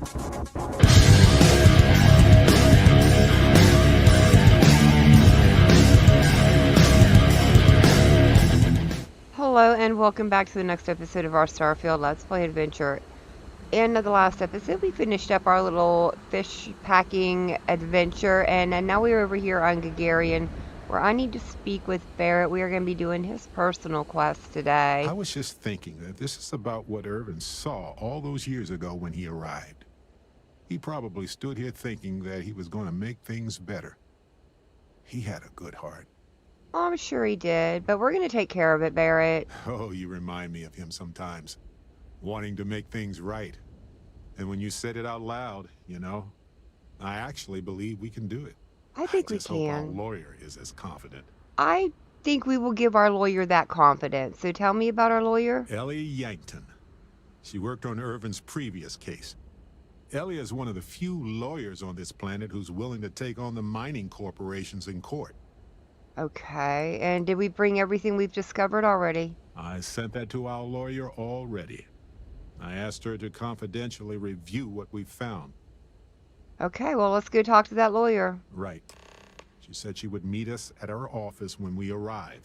Hello and welcome back to the next episode of our Starfield Let's Play adventure. In the last episode, we finished up our little fish packing adventure, and now we're over here on Gagarin, where I need to speak with Barrett. We are going to be doing his personal quest today. I was just thinking that this is about what Irvin saw all those years ago when he arrived. He probably stood here thinking that he was going to make things better. He had a good heart. I'm sure he did, but we're going to take care of it, Barrett. Oh, you remind me of him sometimes, wanting to make things right. And when you said it out loud, you know, I actually believe we can do it. I think we just hope our can. lawyer is as confident. I think we will give our lawyer that confidence. So tell me about our lawyer. Ellie Yankton. She worked on Irvin's previous case. Ellie is one of the few lawyers on this planet who's willing to take on the mining corporations in court. Okay, and did we bring everything we've discovered already? I sent that to our lawyer already. I asked her to confidentially review what we found. Okay, well, let's go talk to that lawyer. Right. She said she would meet us at our office when we arrive.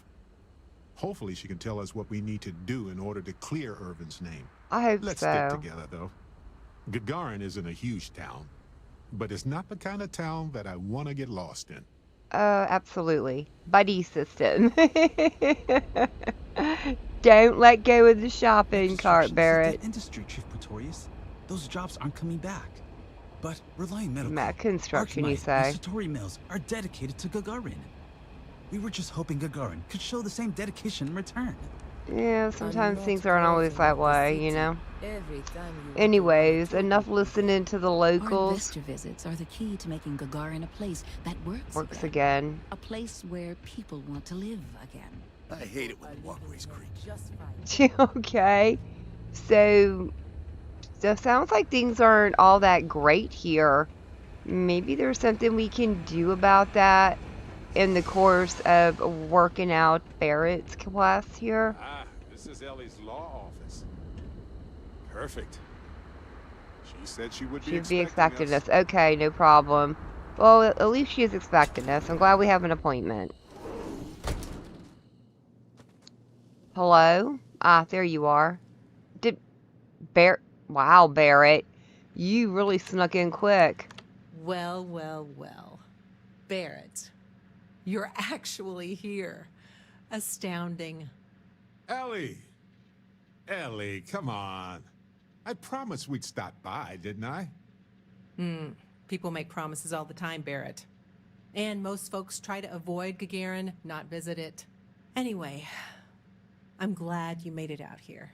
Hopefully she can tell us what we need to do in order to clear Irvin's name. I hope Let's so. stick together, though. Gagarin isn't a huge town, but it's not the kind of town that I want to get lost in. Absolutely. Buddy system. Don't let go of the shopping cart, Barrett. Industry, Chief Pretorius. Those jobs aren't coming back. But Reliant Medical, Mac construction, you Arcmite, say? and Satori Mills are dedicated to Gagarin. We were just hoping Gagarin could show the same dedication in return. Yeah, sometimes things aren't always that way, you know? Anyways, enough listening to the Our locals. investor visits are the key to making Gagarin a place that works again. A place where people want to live again. I hate it when the walkways creak. Okay. So sounds like things aren't all that great here. Maybe there's something we can do about that in the course of working out Barrett's quest here. Ah, this is Ellie's law office. Perfect. She said she would She'd be expecting us. Okay, no problem. Well, at least she is expecting us. I'm glad we have an appointment. Hello? Ah, there you are. Wow, Barrett. You really snuck in quick. Well, well, well. Barrett, you're actually here. Astounding. Ellie! Ellie, come on. I promised we'd stop by, didn't I? People make promises all the time, Barrett. And most folks try to avoid Gagarin, not visit it. Anyway, I'm glad you made it out here.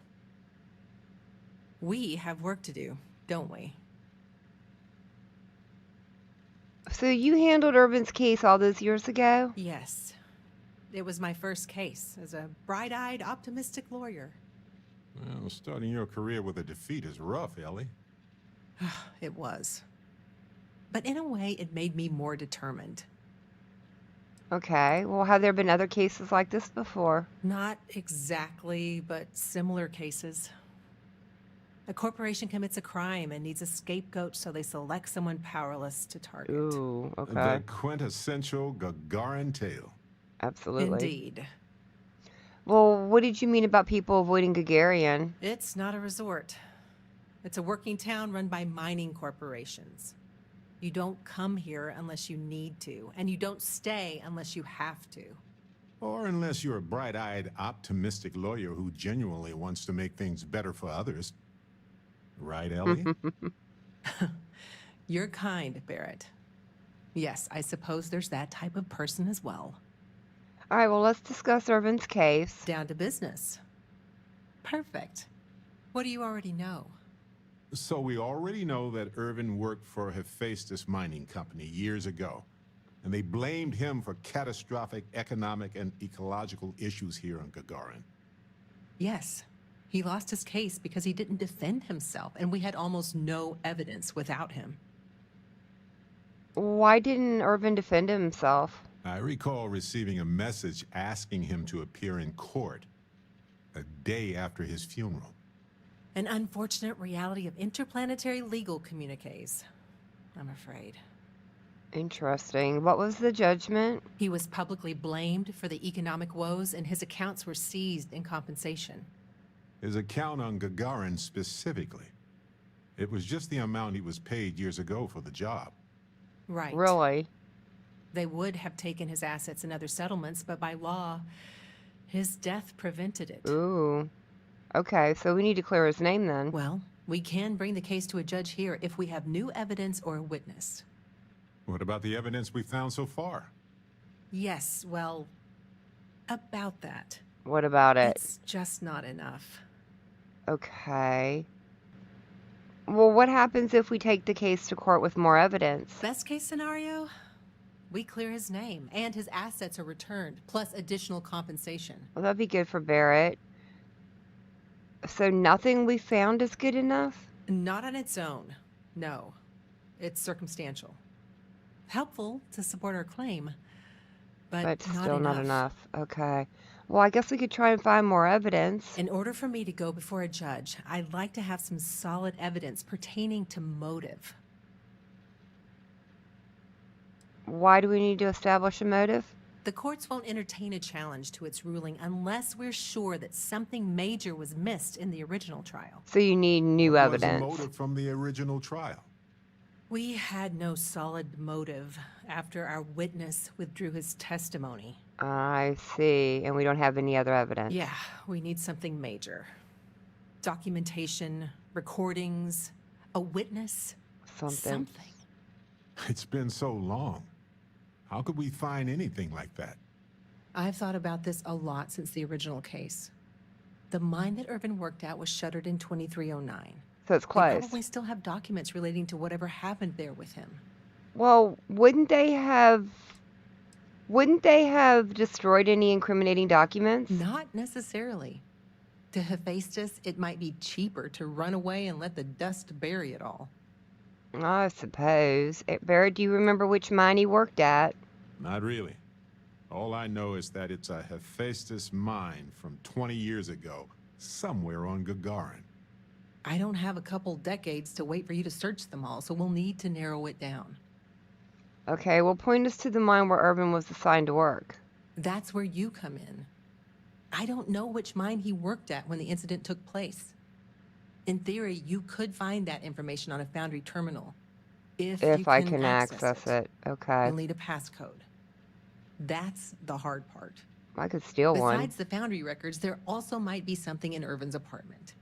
We have work to do, don't we? So you handled Irvin's case all those years ago? Yes. It was my first case as a bright-eyed, optimistic lawyer. Well, starting your career with a defeat is rough, Ellie. It was. But in a way, it made me more determined. Okay. Well, have there been other cases like this before? Not exactly, but similar cases. A corporation commits a crime and needs a scapegoat, so they select someone powerless to target. Ooh, okay. The quintessential Gagarin tale. Absolutely. Indeed. Well, what did you mean about people avoiding Gagarin? It's not a resort. It's a working town run by mining corporations. You don't come here unless you need to, and you don't stay unless you have to. Or unless you're a bright-eyed, optimistic lawyer who genuinely wants to make things better for others. Right, Ellie? You're kind, Barrett. Yes, I suppose there's that type of person as well. All right, well, let's discuss Irvin's case. Down to business. Perfect. What do you already know? So we already know that Irvin worked for Hephaestus Mining Company years ago, and they blamed him for catastrophic economic and ecological issues here on Gagarin. Yes. He lost his case because he didn't defend himself, and we had almost no evidence without him. Why didn't Irvin defend himself? I recall receiving a message asking him to appear in court a day after his funeral. An unfortunate reality of interplanetary legal communiques, I'm afraid. Interesting. What was the judgment? He was publicly blamed for the economic woes, and his accounts were seized in compensation. His account on Gagarin specifically. It was just the amount he was paid years ago for the job. Right. Really? They would have taken his assets and other settlements, but by law, his death prevented it. Ooh. Okay, so we need to clear his name then. Well, we can bring the case to a judge here if we have new evidence or a witness. What about the evidence we found so far? Yes, well, about that. What about it? It's just not enough. Okay. Well, what happens if we take the case to court with more evidence? Best case scenario, we clear his name and his assets are returned, plus additional compensation. Well, that'd be good for Barrett. So nothing we found is good enough? Not on its own, no. It's circumstantial. Helpful to support our claim, but Still not enough. Okay. Well, I guess we could try and find more evidence. In order for me to go before a judge, I'd like to have some solid evidence pertaining to motive. Why do we need to establish a motive? The courts won't entertain a challenge to its ruling unless we're sure that something major was missed in the original trial. So you need new What was the evidence. motive from the original trial? We had no solid motive after our witness withdrew his testimony. I see. And we don't have any other evidence. Yeah, we need something major. Documentation, recordings, a witness, Something. It's been so long. How could we find anything like that? I've thought about this a lot since the original case. The mine that Irvin worked at was shuttered in 2309. So it's They closed. probably still have documents relating to whatever happened there with him. Well, wouldn't they have destroyed any incriminating documents? Not necessarily. To Hephaestus, it might be cheaper to run away and let the dust bury it all. I suppose. Barrett, do you remember which mine he worked at? Not really. All I know is that it's a Hephaestus mine from 20 years ago, somewhere on Gagarin. I don't have a couple decades to wait for you to search them all, so we'll need to narrow it down. Okay, well, point us to the mine where Irvin was assigned to work. That's where you come in. I don't know which mine he worked at when the incident took place. In theory, you could find that information on a Foundry terminal. If you I can access it. Okay. You'll need a passcode. That's the hard part. I could steal one. Besides the Foundry records, there also might be something in Irvin's apartment.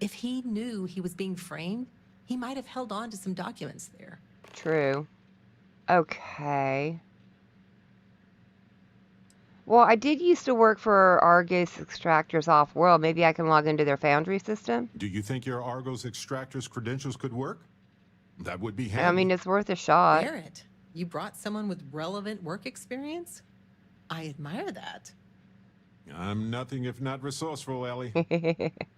If he knew he was being framed, he might have held on to some documents there. True. Okay. Well, I did used to work for Argus Extractors Off-World. Maybe I can log into their Foundry system? Do you think your Argos extractor's credentials could work? That would be handy. I mean, it's worth a shot. Barrett, you brought someone with relevant work experience? I admire that. I'm nothing if not resourceful, Ellie.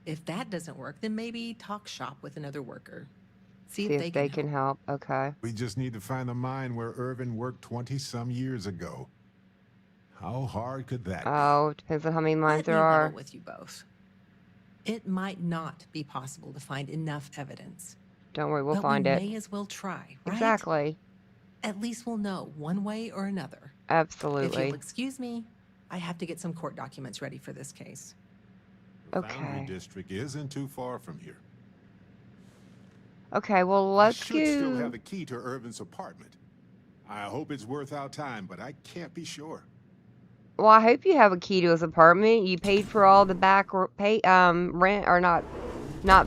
If that doesn't work, then maybe talk shop with another worker. See See if they can help. Okay. We just need to find the mine where Irvin worked 20-some years ago. How hard could that be? Oh, depends on how many mines Let me there are. level with you both. It might not be possible to find enough evidence. Don't worry, we'll but find we it. may as well try, right? Exactly. At least we'll know one way or another. If Absolutely. you'll excuse me, I have to get some court documents ready for this case. The Okay. Foundry district isn't too far from here. Okay, well, I let's should still go. have the key to Irvin's apartment. I hope it's worth our time, but I can't be sure. Well, I hope you have a key to his apartment. You paid for all the back rent, or not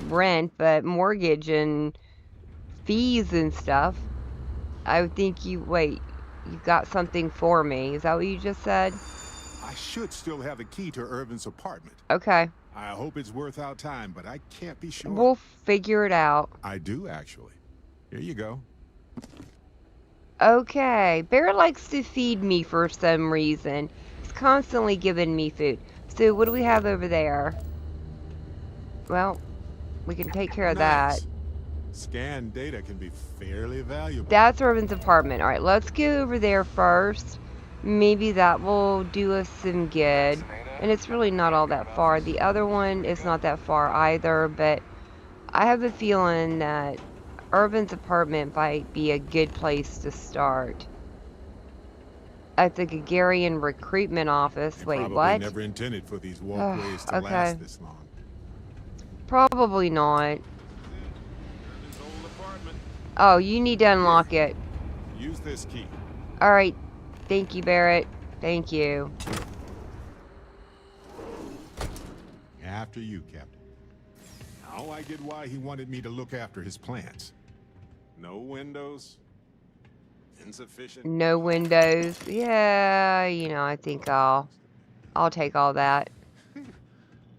rent, but mortgage and fees and stuff. I would think you got something for me. Is that what you just said? I should still have the key to Irvin's apartment. Okay. I hope it's worth our time, but I can't be sure. We'll figure it out. I do, actually. Here you go. Okay. Bear likes to feed me for some reason. He's constantly giving me food. So what do we have over there? Well, we can take care of that. Nice. Scanned data can be fairly valuable. That's Irvin's apartment. All right, let's go over there first. Maybe that will do us some good. And it's really not all that far. The other one is not that far either, but I have a feeling that Irvin's apartment might be a good place to start. At the Gagarian recruitment office. They Wait, probably what? never intended for these walkways to Okay. last this long. Probably not. Irvin's old apartment. Oh, you need to unlock Here, it. use this key. Alright. Thank you, Barrett. Thank you. After you, Captain. Now I get why he wanted me to look after his plants. No windows. Insufficient. No windows. Yeah, you know, I think I'll take all that.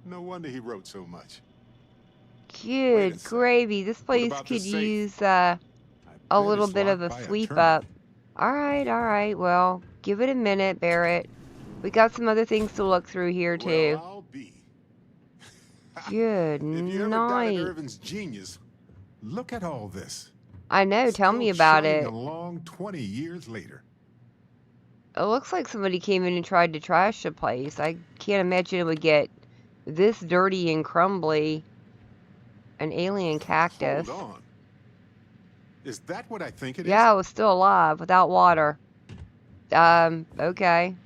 No wonder he wrote so much. Good sec. gravy. This place about the could safe? use I a bet little it's bit of locked a by sweep terminal. up. Alright. Well, give it a minute, Barrett. We got some other things to look through here, too. Well, I'll be. Good If you ever doubted night. Irvin's genius, look at all this. I know, tell Still me about chugging it. along 20 years later. It looks like somebody came in and tried to trash the place. I can't imagine it would get this dirty and crumbly. An alien cactus. Hold on. Is that what I think it is? Yeah, it was still alive without water. Okay.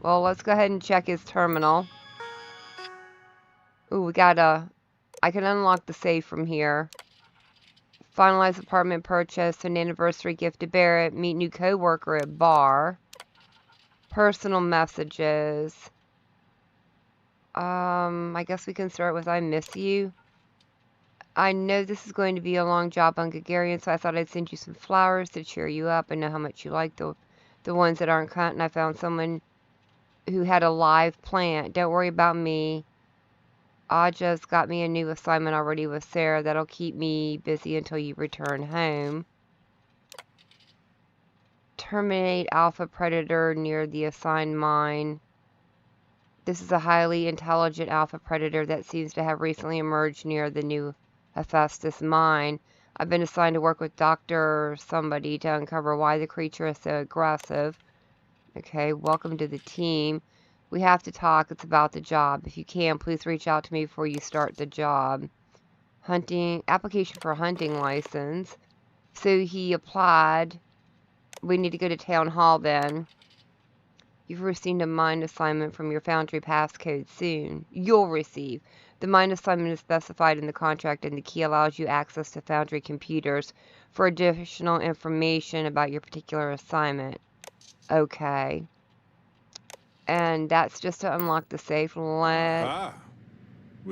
Well, let's go ahead and check his terminal. Ooh, I can unlock the safe from here. Finalize apartment purchase, an anniversary gift to Barrett, meet new coworker at bar. Personal messages. I guess we can start with I miss you. I know this is going to be a long job on Gagarian, so I thought I'd send you some flowers to cheer you up. I know how much you like the ones that aren't cut, and I found someone who had a live plant. Don't worry about me. Aja's got me a new assignment already with Sarah. That'll keep me busy until you return home. Terminate Alpha Predator near the assigned mine. This is a highly intelligent Alpha Predator that seems to have recently emerged near the new Hephaestus mine. I've been assigned to work with Dr. somebody to uncover why the creature is so aggressive. Okay, welcome to the team. We have to talk. It's about the job. If you can, please reach out to me before you start the job. Application for a hunting license. So he applied. We need to go to town hall then. You've received a mine assignment from your foundry passcode soon. You'll receive. The mine assignment is specified in the contract, and the key allows you access to foundry computers for additional information about your particular assignment. Okay. And that's just to unlock the safe. Will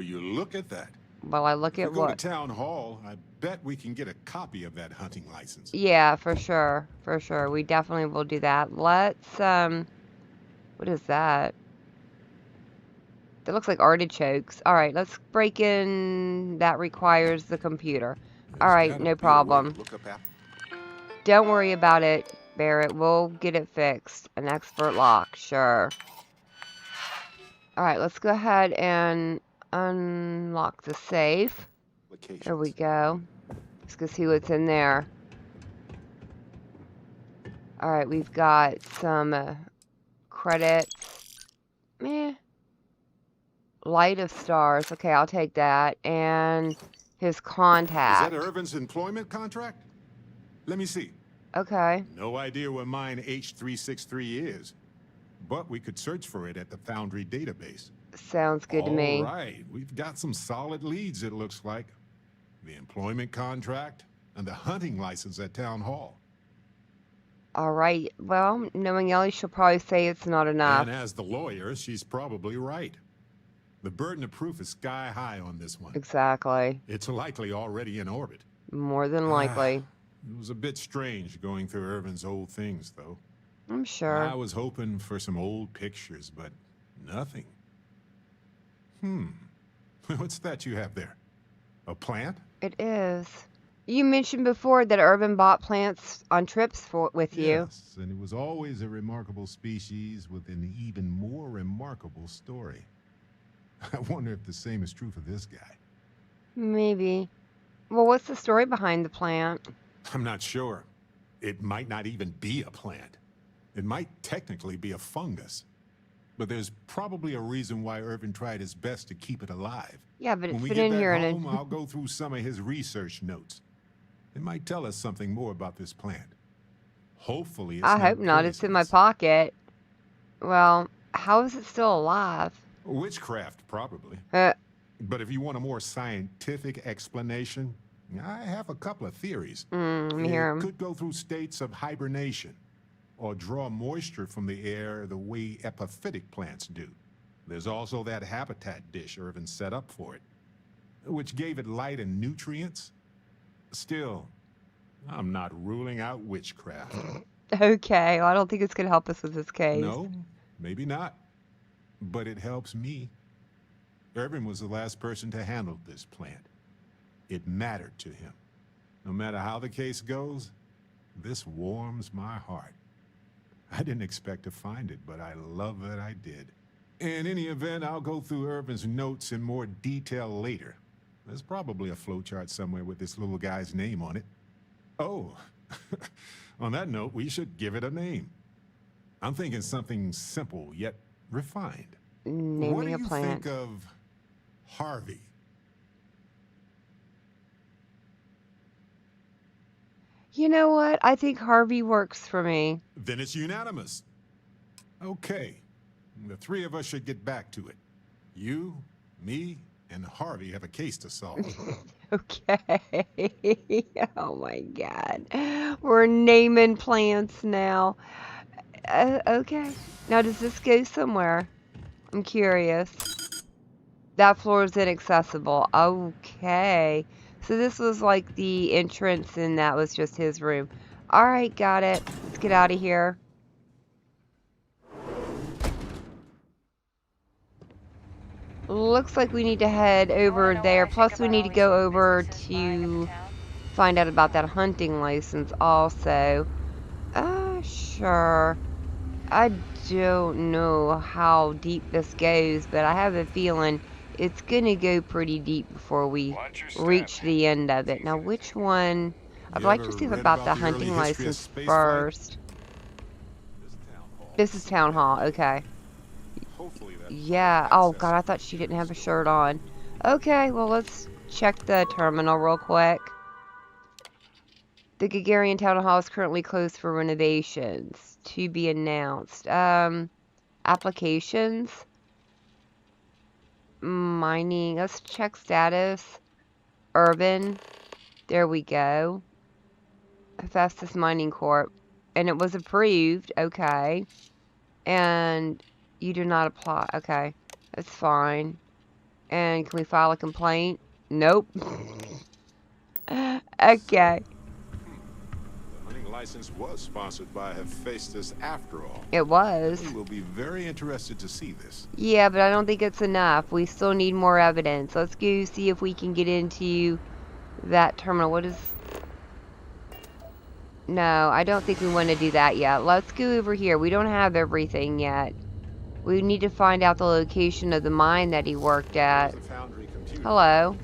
you look at that? I look If at we go what? to town hall, I bet we can get a copy of that hunting license. Yeah, for sure. For sure. We definitely will do that. Let's, what is that? That looks like artichokes. Alright, let's break in. That requires the computer. Alright, no problem. Look up Apple. Don't worry about it, Barrett. We'll get it fixed. An expert lock, sure. Alright, let's go ahead and unlock the safe. There we go. Let's go see what's in there. Alright, we've got some credits. Meh. Light of stars. Okay, I'll take that. And his contact. Is that Irvin's employment contract? Let me see. Okay. No idea where mine H363 is, but we could search for it at the Foundry database. Sounds good to me. All right, we've got some solid leads, it looks like. The employment contract and the hunting license at Town Hall. All right. Well, knowing Ellie, she'll probably say it's not enough. And as the lawyer, she's probably right. The burden of proof is sky high on this one. Exactly. It's likely already in orbit. More than likely. It was a bit strange going through Irvin's old things, though. I'm sure. I was hoping for some old pictures, but nothing. What's that you have there? A plant? It is. You mentioned before that Irvin bought plants on trips with you. Yes, and it was always a remarkable species with an even more remarkable story. I wonder if the same is true for this guy. Maybe. Well, what's the story behind the plant? I'm not sure. It might not even be a plant. It might technically be a fungus. But there's probably a reason why Irvin tried his best to keep it alive. Yeah, but When it's we been get in back here home, and I'll go through some of his research notes. They might tell us something more about this plant. Hopefully it's I not hope not. It's in my poisonous. pocket. Well, how is it still alive? Witchcraft, probably. Uh, But if you want a more scientific explanation, I have a couple of theories. let me hear It 'em. could go through states of hibernation or draw moisture from the air the way epiphytic plants do. There's also that habitat dish Irvin set up for it, which gave it light and nutrients. Still, I'm not ruling out witchcraft. Okay, well, I don't think it's going to help us with this case. No, maybe not. But it helps me. Irvin was the last person to handle this plant. It mattered to him. No matter how the case goes, this warms my heart. I didn't expect to find it, but I love that I did. In any event, I'll go through Irvin's notes in more detail later. There's probably a flowchart somewhere with this little guy's name on it. Oh, on that note, we should give it a name. I'm thinking something simple yet refined. Naming What do a you plant. think of Harvey? You know what? I think Harvey works for me. Then it's unanimous. Okay, the three of us should get back to it. You, me, and Harvey have a case to solve. Okay. Oh my God. We're naming plants now. Okay. Now, does this go somewhere? I'm curious. That floor is inaccessible. Okay. So this was like the entrance and that was just his room. Alright, got it. Let's get out of here. Looks like we need to head over there. Plus we need to go over to find out about that hunting license also. Sure. I don't know how deep this goes, but I have a feeling it's gonna go pretty deep before we reach the end of it. Now, which one? I'd You like ever to see read about the about the early hunting history of license spaceflight? first. This is Town Hall, okay. Hopefully that Yeah, oh god, I thought she didn't have a shirt on. Okay, well let's check the terminal real quick. The Gagarin Town Hall is currently closed for renovations. To be announced. Applications. Mining. Let's check status. Urban. There we go. Hephaestus Mining Corp. And it was approved. Okay. And you do not apply. Okay. That's fine. And can we file a complaint? Nope. Okay. The hunting license was sponsored by Hephaestus after all. It was. We will be very interested to see this. Yeah, but I don't think it's enough. We still need more evidence. Let's go see if we can get into that terminal. What is... No, I don't think we want to do that yet. Let's go over here. We don't have everything yet. We need to find out the location of the mine that he worked at. There's a foundry computer. Hello.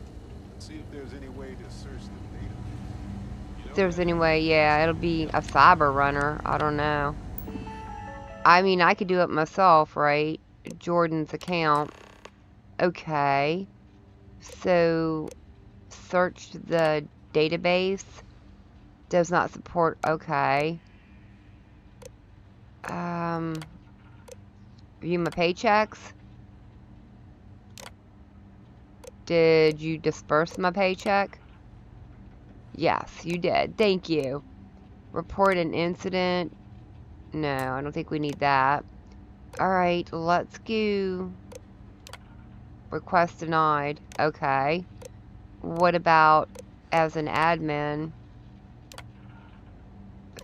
Let's see if there's any way to search the data. If there's any way, yeah, it'll be a cyber runner. I don't know. I mean, I could do it myself, right? Jordan's account. Okay. So, search the database. Does not support, okay. View my paychecks. Did you disperse my paycheck? Yes, you did. Thank you. Report an incident. No, I don't think we need that. Alright, let's go. Request denied. Okay. What about as an admin?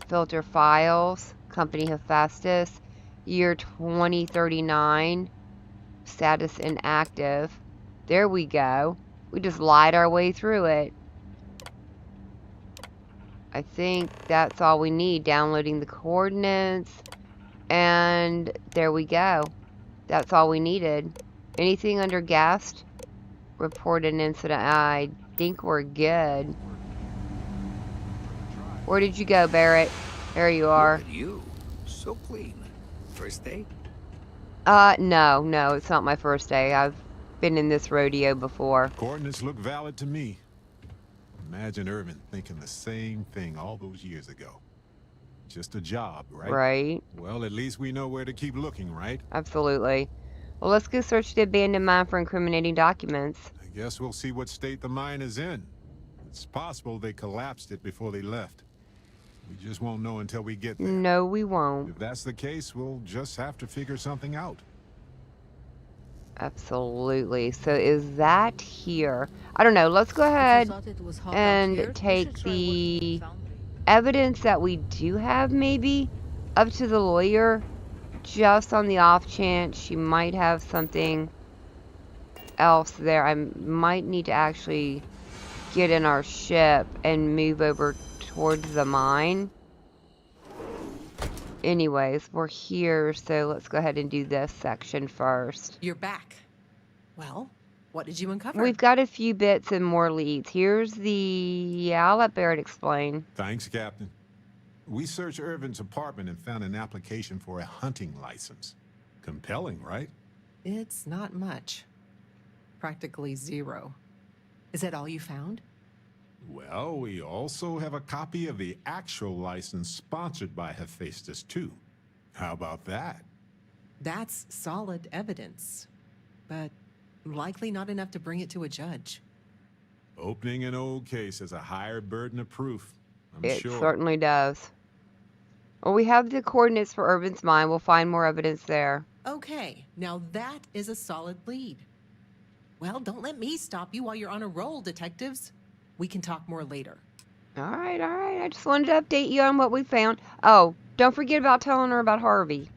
Filter files. Company Hephaestus. Year 2039. Status inactive. There we go. We just lied our way through it. I think that's all we need. Downloading the coordinates. And there we go. That's all we needed. Anything under guest? Report an incident. I think we're good. Where did you go, Barrett? There you are. Look at you. So clean. First day? No, no, it's not my first day. I've been in this rodeo before. Coordinates look valid to me. Imagine Irvin thinking the same thing all those years ago. Just a job, right? Right? Well, at least we know where to keep looking, right? Absolutely. Well, let's go search the abandoned mine for incriminating documents. I guess we'll see what state the mine is in. It's possible they collapsed it before they left. We just won't know until we get there. No, we won't. If that's the case, we'll just have to figure something out. Absolutely. So is that here? I don't know. Let's go ahead and take the evidence that we do have maybe up to the lawyer, just on the off chance she might have something else there. I might need to actually get in our ship and move over towards the mine. Anyways, we're here, so let's go ahead and do this section first. You're back. Well, what did you uncover? We've got a few bits and more leads. Here's the... Yeah, I'll let Barrett explain. Thanks, Captain. We searched Irvin's apartment and found an application for a hunting license. Compelling, right? It's not much. Practically zero. Is that all you found? Well, we also have a copy of the actual license sponsored by Hephaestus, too. How about that? That's solid evidence, but likely not enough to bring it to a judge. Opening an old case has a higher burden of proof, I'm It sure. certainly does. Well, we have the coordinates for Irvin's mine. We'll find more evidence there. Okay, now that is a solid lead. Well, don't let me stop you while you're on a roll, detectives. We can talk more later. All right, all right. I just wanted to update you on what we found. Oh, don't forget about telling her about Harvey.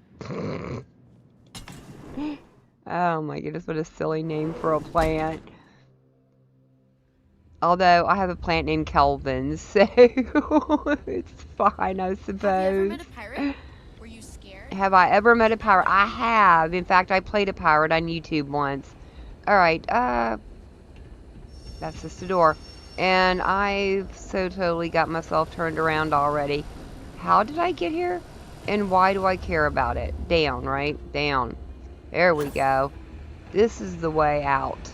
Oh my goodness, what a silly name for a plant. Although I have a plant named Kelvin, so it's fine, I suppose. Have you ever met a pirate? Were you scared? Have I ever met a pirate? I have. In fact, I played a pirate on YouTube once. Alright, that's just a door. And I've so totally got myself turned around already. How did I get here? And why do I care about it? Down, right? Down. There we go. This is the way out.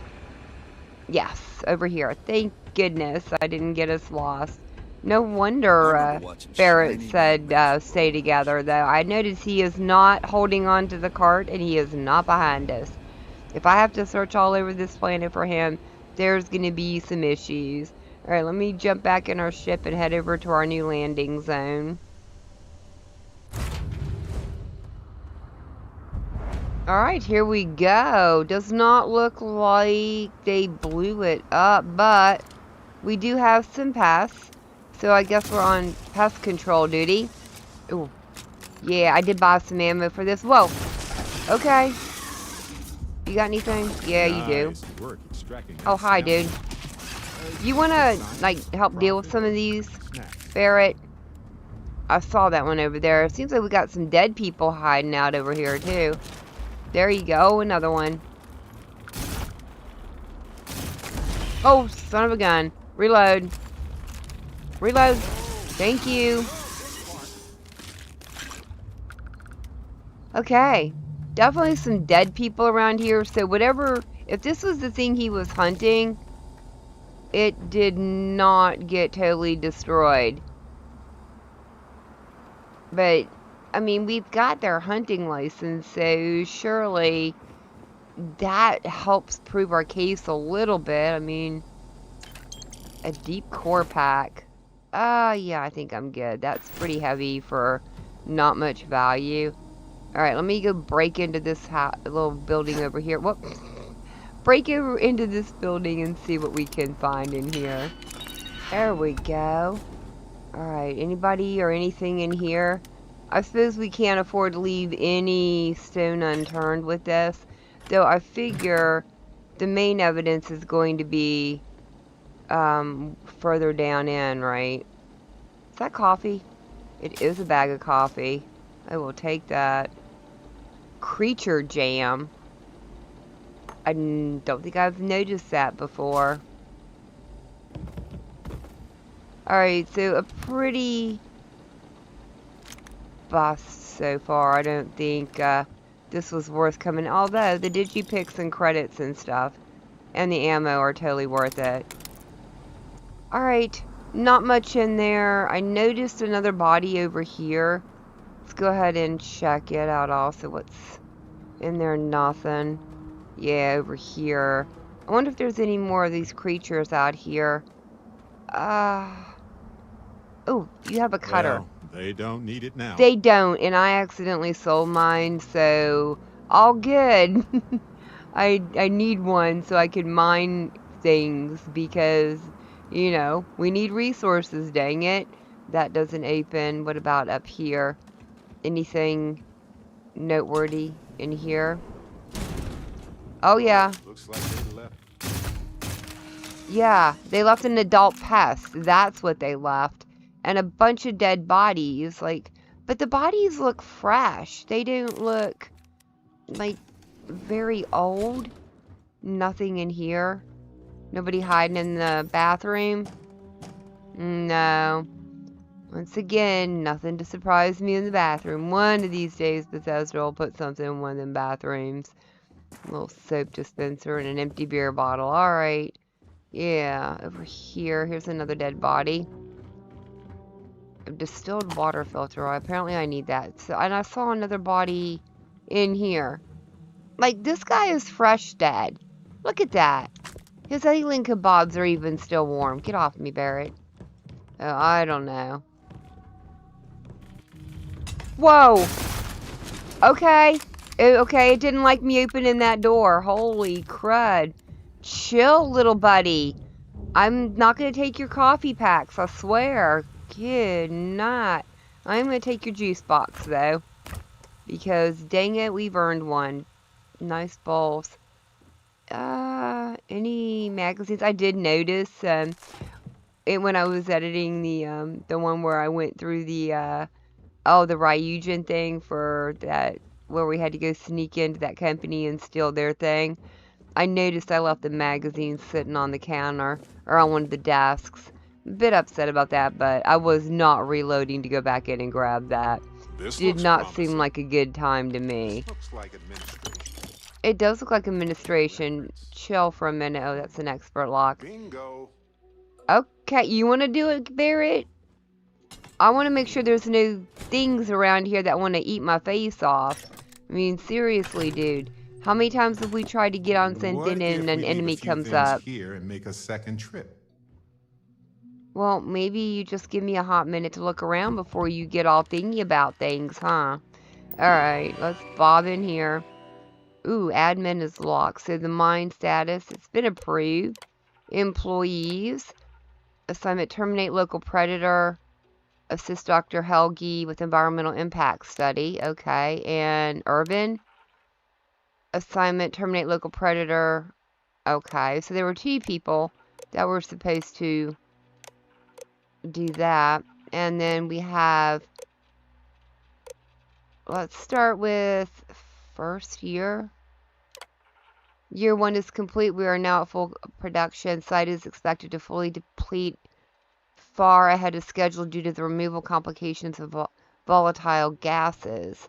Yes, over here. Thank goodness I didn't get us lost. No wonder Barrett said stay together, though. I noticed he is not holding on to the cart, and he is not behind us. If I have to search all over this planet for him, there's going to be some issues. Alright, let me jump back in our ship and head over to our new landing zone. Alright, here we go. Does not look like they blew it up, but we do have some pests. So I guess we're on pest control duty. Ooh. Yeah, I did buy some ammo for this. Whoa. Okay. You got anything? Yeah, you do. Nice work extracting that Oh, hi, skeleton. dude. You wanna, like, help deal with some of these, Barrett? I saw that one over there. Seems like we got some dead people hiding out over here, too. There you go, another one. Oh, son of a gun. Reload. Reload. Thank you. Okay. Definitely some dead people around here. So whatever, if this was the thing he was hunting, it did not get totally destroyed. But, I mean, we've got their hunting license, so surely that helps prove our case a little bit. I mean, a deep core pack. Yeah, I think I'm good. That's pretty heavy for not much value. Alright, let me go break into this little building over here. Whoop. Break over into this building and see what we can find in here. There we go. Alright, anybody or anything in here? I suppose we can't afford to leave any stone unturned with this. Though I figure the main evidence is going to be further down in, right? Is that coffee? It is a bag of coffee. I will take that. Creature jam. I don't think I've noticed that before. Alright, so a pretty bust so far. I don't think this was worth coming. Although the digipicks and credits and stuff and the ammo are totally worth it. Alright, not much in there. I noticed another body over here. Let's go ahead and check it out also. What's in there? Nothing. Yeah, over here. I wonder if there's any more of these creatures out here. Oh, you have a cutter. Well, they don't need it now. They don't, and I accidentally sold mine, so all good. I need one so I can mine things because, you know, we need resources, dang it. That doesn't open. What about up here? Anything noteworthy in here? Oh, yeah. Looks like they left. Yeah, they left an adult pest. That's what they left. And a bunch of dead bodies. Like, but the bodies look fresh. They don't look, like, very old. Nothing in here. Nobody hiding in the bathroom. No. Once again, nothing to surprise me in the bathroom. One of these days, Bethesda will put something in one of them bathrooms. A little soap dispenser and an empty beer bottle. Alright. Yeah, over here. Here's another dead body. A distilled water filter. Apparently I need that. So, and I saw another body in here. Like, this guy is fresh dead. Look at that. His alien kebabs are even still warm. Get off me, Barrett. Oh, I don't know. Whoa! Okay. Okay, it didn't like me opening that door. Holy crud. Chill, little buddy. I'm not going to take your coffee packs, I swear. Good night. I'm going to take your juice box, though. Because, dang it, we've earned one. Nice bowls. Any magazines? I did notice, when I was editing the one where I went through the Ryujin thing for that, where we had to go sneak into that company and steal their thing. I noticed I left the magazine sitting on the counter, or on one of the desks. A bit upset about that, but I was not reloading to go back in and grab that. This Did looks not promising. seem like a good time to me. This looks like administration. It does look like administration. Chill for a minute. Oh, that's an expert lock. Bingo. Okay, you want to do it, Barrett? I want to make sure there's no things around here that want to eat my face off. I mean, seriously, dude. How many times have we tried to get on What something if and we an leave enemy a few comes things up? here and make a second trip? Well, maybe you just give me a hot minute to look around before you get all thingy about things, huh? Alright, let's bob in here. Ooh, admin is locked. So the mine status, it's been approved. Employees. Assignment terminate local predator. Assist Dr. Helgi with environmental impact study. Okay, and urban. Assignment terminate local predator. Okay, so there were 2 people that were supposed to do that. And then we have, let's start with first year. Year 1 is complete. We are now at full production. Site is expected to fully deplete far ahead of schedule due to the removal complications of volatile gases.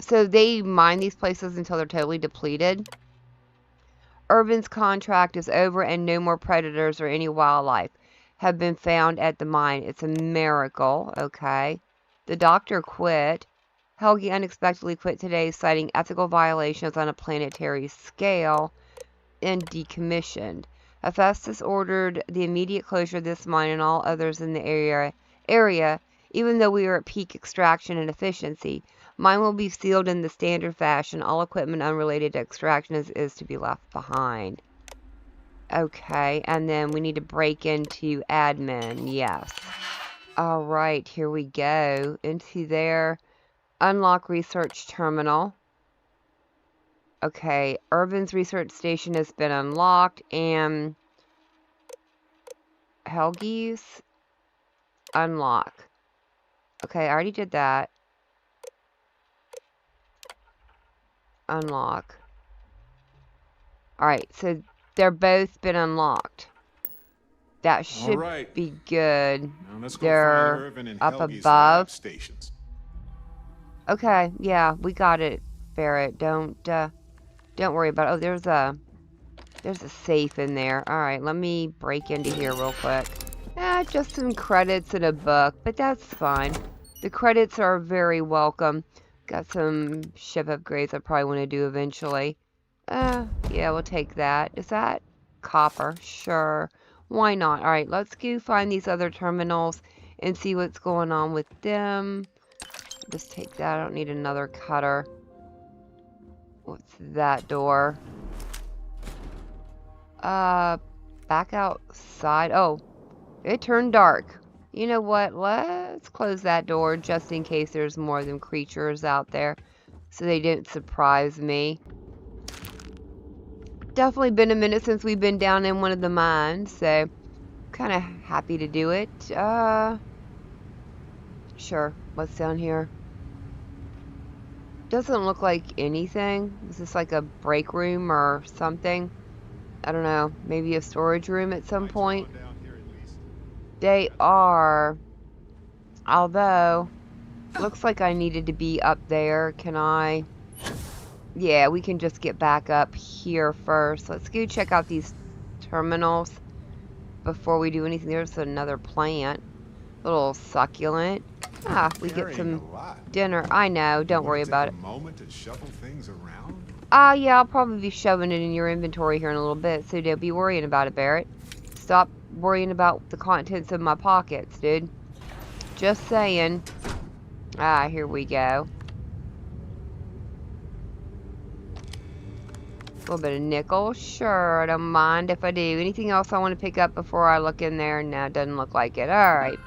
So they mine these places until they're totally depleted. Irvin's contract is over and no more predators or any wildlife have been found at the mine. It's a miracle, okay? The doctor quit. Helgi unexpectedly quit today, citing ethical violations on a planetary scale, and decommissioned. Hephaestus ordered the immediate closure of this mine and all others in the area, even though we are at peak extraction and efficiency. Mine will be sealed in the standard fashion. All equipment unrelated to extraction is to be left behind. Okay, and then we need to break into admin. Yes. Alright, here we go. Into there. Unlock research terminal. Okay, Irvin's research station has been unlocked, and Helgi's unlock. Okay, I already did that. Unlock. Alright, so they're both been unlocked. That should be good. Now let's go They're find Irvin and up Helgi's above. lab stations. Okay, yeah, we got it, Barrett. Don't worry about it. Oh, there's a safe in there. All right, let me break into here real quick. Just some credits and a book, but that's fine. The credits are very welcome. Got some ship upgrades I probably want to do eventually. Yeah, we'll take that. Is that copper? Sure. Why not? All right, let's go find these other terminals and see what's going on with them. Just take that. I don't need another cutter. What's that door? Back outside. Oh, it turned dark. You know what? Let's close that door just in case there's more of them creatures out there so they didn't surprise me. Definitely been a minute since we've been down in one of the mines, so kind of happy to do it. Sure. What's down here? Doesn't look like anything. Is this like a break room or something? I don't know. Maybe a storage room at some point. They are. Although, looks like I needed to be up there. Can I? Yeah, we can just get back up here first. Let's go check out these terminals before we do anything. There's another plant. Little succulent. We get some dinner. I know. Don't worry about it. Moment to shuffle things around. Yeah, I'll probably be shoving it in your inventory here in a little bit, so don't be worrying about it, Barrett. Stop worrying about the contents of my pockets, dude. Just saying. Here we go. A little bit of nickel. Sure, I don't mind if I do. Anything else I want to pick up before I look in there? No, it doesn't look like it. Alright.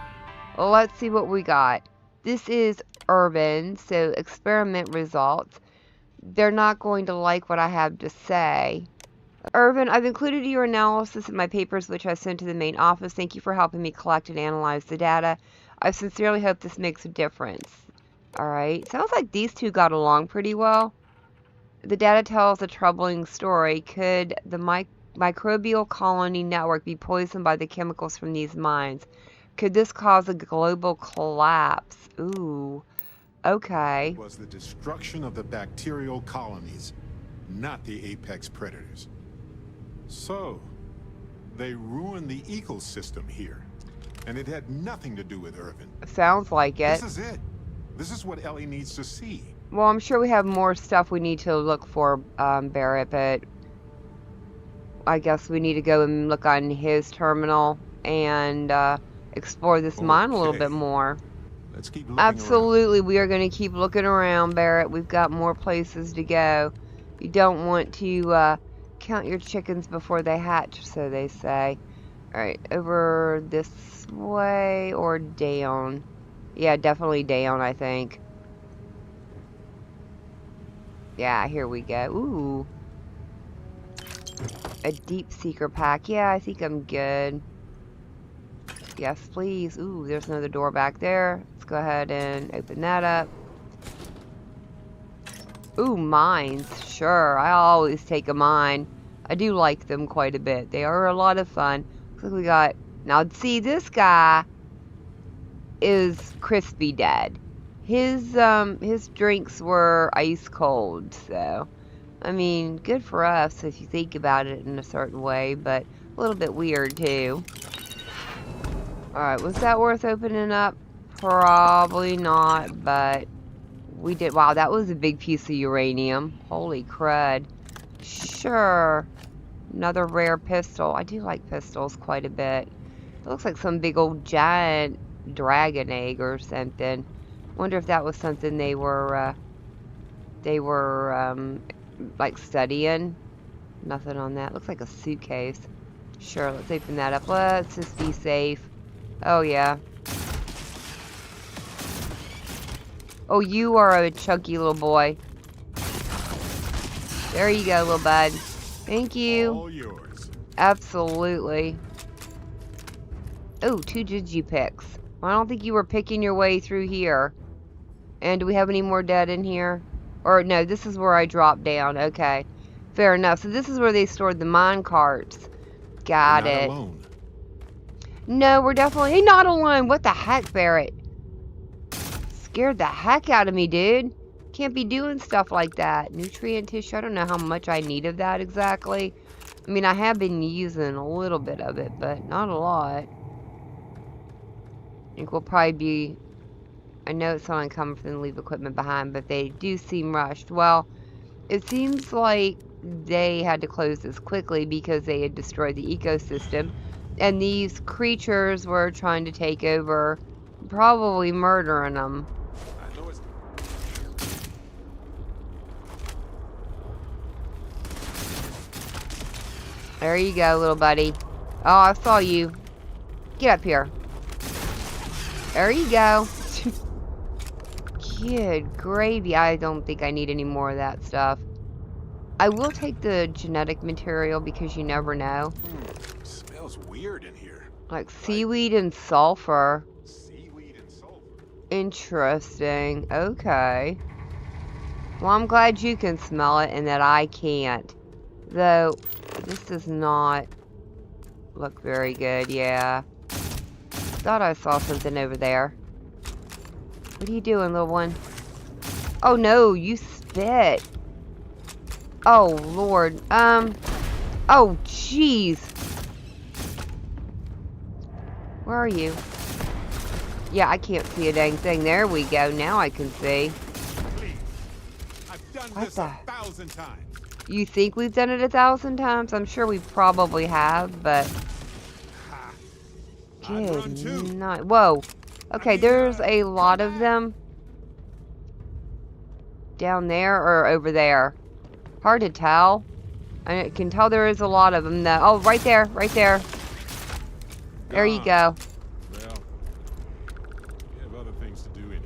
Well, let's see what we got. This is urban, so experiment results. They're not going to like what I have to say. Irvin, I've included your analysis in my papers, which I sent to the main office. Thank you for helping me collect and analyze the data. I sincerely hope this makes a difference. Alright, sounds like these two got along pretty well. The data tells a troubling story. Could the microbial colony network be poisoned by the chemicals from these mines? Could this cause a global collapse? Ooh, okay. It was the destruction of the bacterial colonies, not the apex predators. So, they ruined the ecosystem here, and it had nothing to do with Irvin. Sounds like it. This is it. This is what Ellie needs to see. Well, I'm sure we have more stuff we need to look for, Barrett, but I guess we need to go and look on his terminal and explore this mine a little bit more. Let's keep looking Absolutely, we are going to keep looking around, Barrett. We've got more places to go. You don't want to count your chickens before they hatch, so they say. Alright, over this way or down? Yeah, definitely down, I think. Yeah, here we go. Ooh. A deep seeker pack. Yeah, I think I'm good. Yes, please. Ooh, there's another door back there. Let's go ahead and open that up. Ooh, mines. Sure, I always take a mine. I do like them quite a bit. They are a lot of fun. Looks like we got... Now, see, this guy is crispy dead. His drinks were ice cold, so... I mean, good for us if you think about it in a certain way, but a little bit weird, too. Alright, was that worth opening up? Probably not, but we did. Wow, that was a big piece of uranium. Holy crud. Sure. Another rare pistol. I do like pistols quite a bit. It looks like some big old giant dragon egg or something. Wonder if that was something they were like studying. Nothing on that. Looks like a suitcase. Sure, let's open that up. Let's just be safe. Oh, yeah. Oh, you are a chunky little boy. There you go, little bud. Thank you. All yours. Absolutely. Oh, 2 digipicks. I don't think you were picking your way through here. And do we have any more dead in here? Or no, this is where I dropped down. Okay. Fair enough. So this is where they stored the mine carts. Got You're not it. alone. No, we're definitely not alone. What the heck, Barrett? scared the heck out of me, dude. Can't be doing stuff like that. Nutrient tissue. I don't know how much I need of that exactly. I mean, I have been using a little bit of it, but not a lot. I think we'll probably be... I know it's not uncommon for them to leave equipment behind, but they do seem rushed. Well, it seems like they had to close this quickly because they had destroyed the ecosystem. And these creatures were trying to take over, probably murdering them. I know it's... There you go, little buddy. Oh, I saw you. Get up here. There you go. Good gravy. I don't think I need any more of that stuff. I will take the genetic material because you never know. Smells weird in here. Like seaweed and sulfur. Seaweed and sulfur. Interesting. Okay. Well, I'm glad you can smell it and that I can't. Though, this does not look very good, yeah. Thought I saw something over there. What are you doing, little one? Oh no, you spit. Oh, Lord. Oh, jeez. Where are you? Yeah, I can't see a dang thing. There we go. Now I can see. Please. I've done What this the- 1,000 times. You think we've done it 1,000 times? I'm sure we probably have, but... Ha. I'd run too. Good night. Whoa. Okay, there's a lot of them. Down there or over there? Hard to tell. I can tell there is a lot of them though. Oh, right there. Right there. There you go. Well, we have other things to do anyway.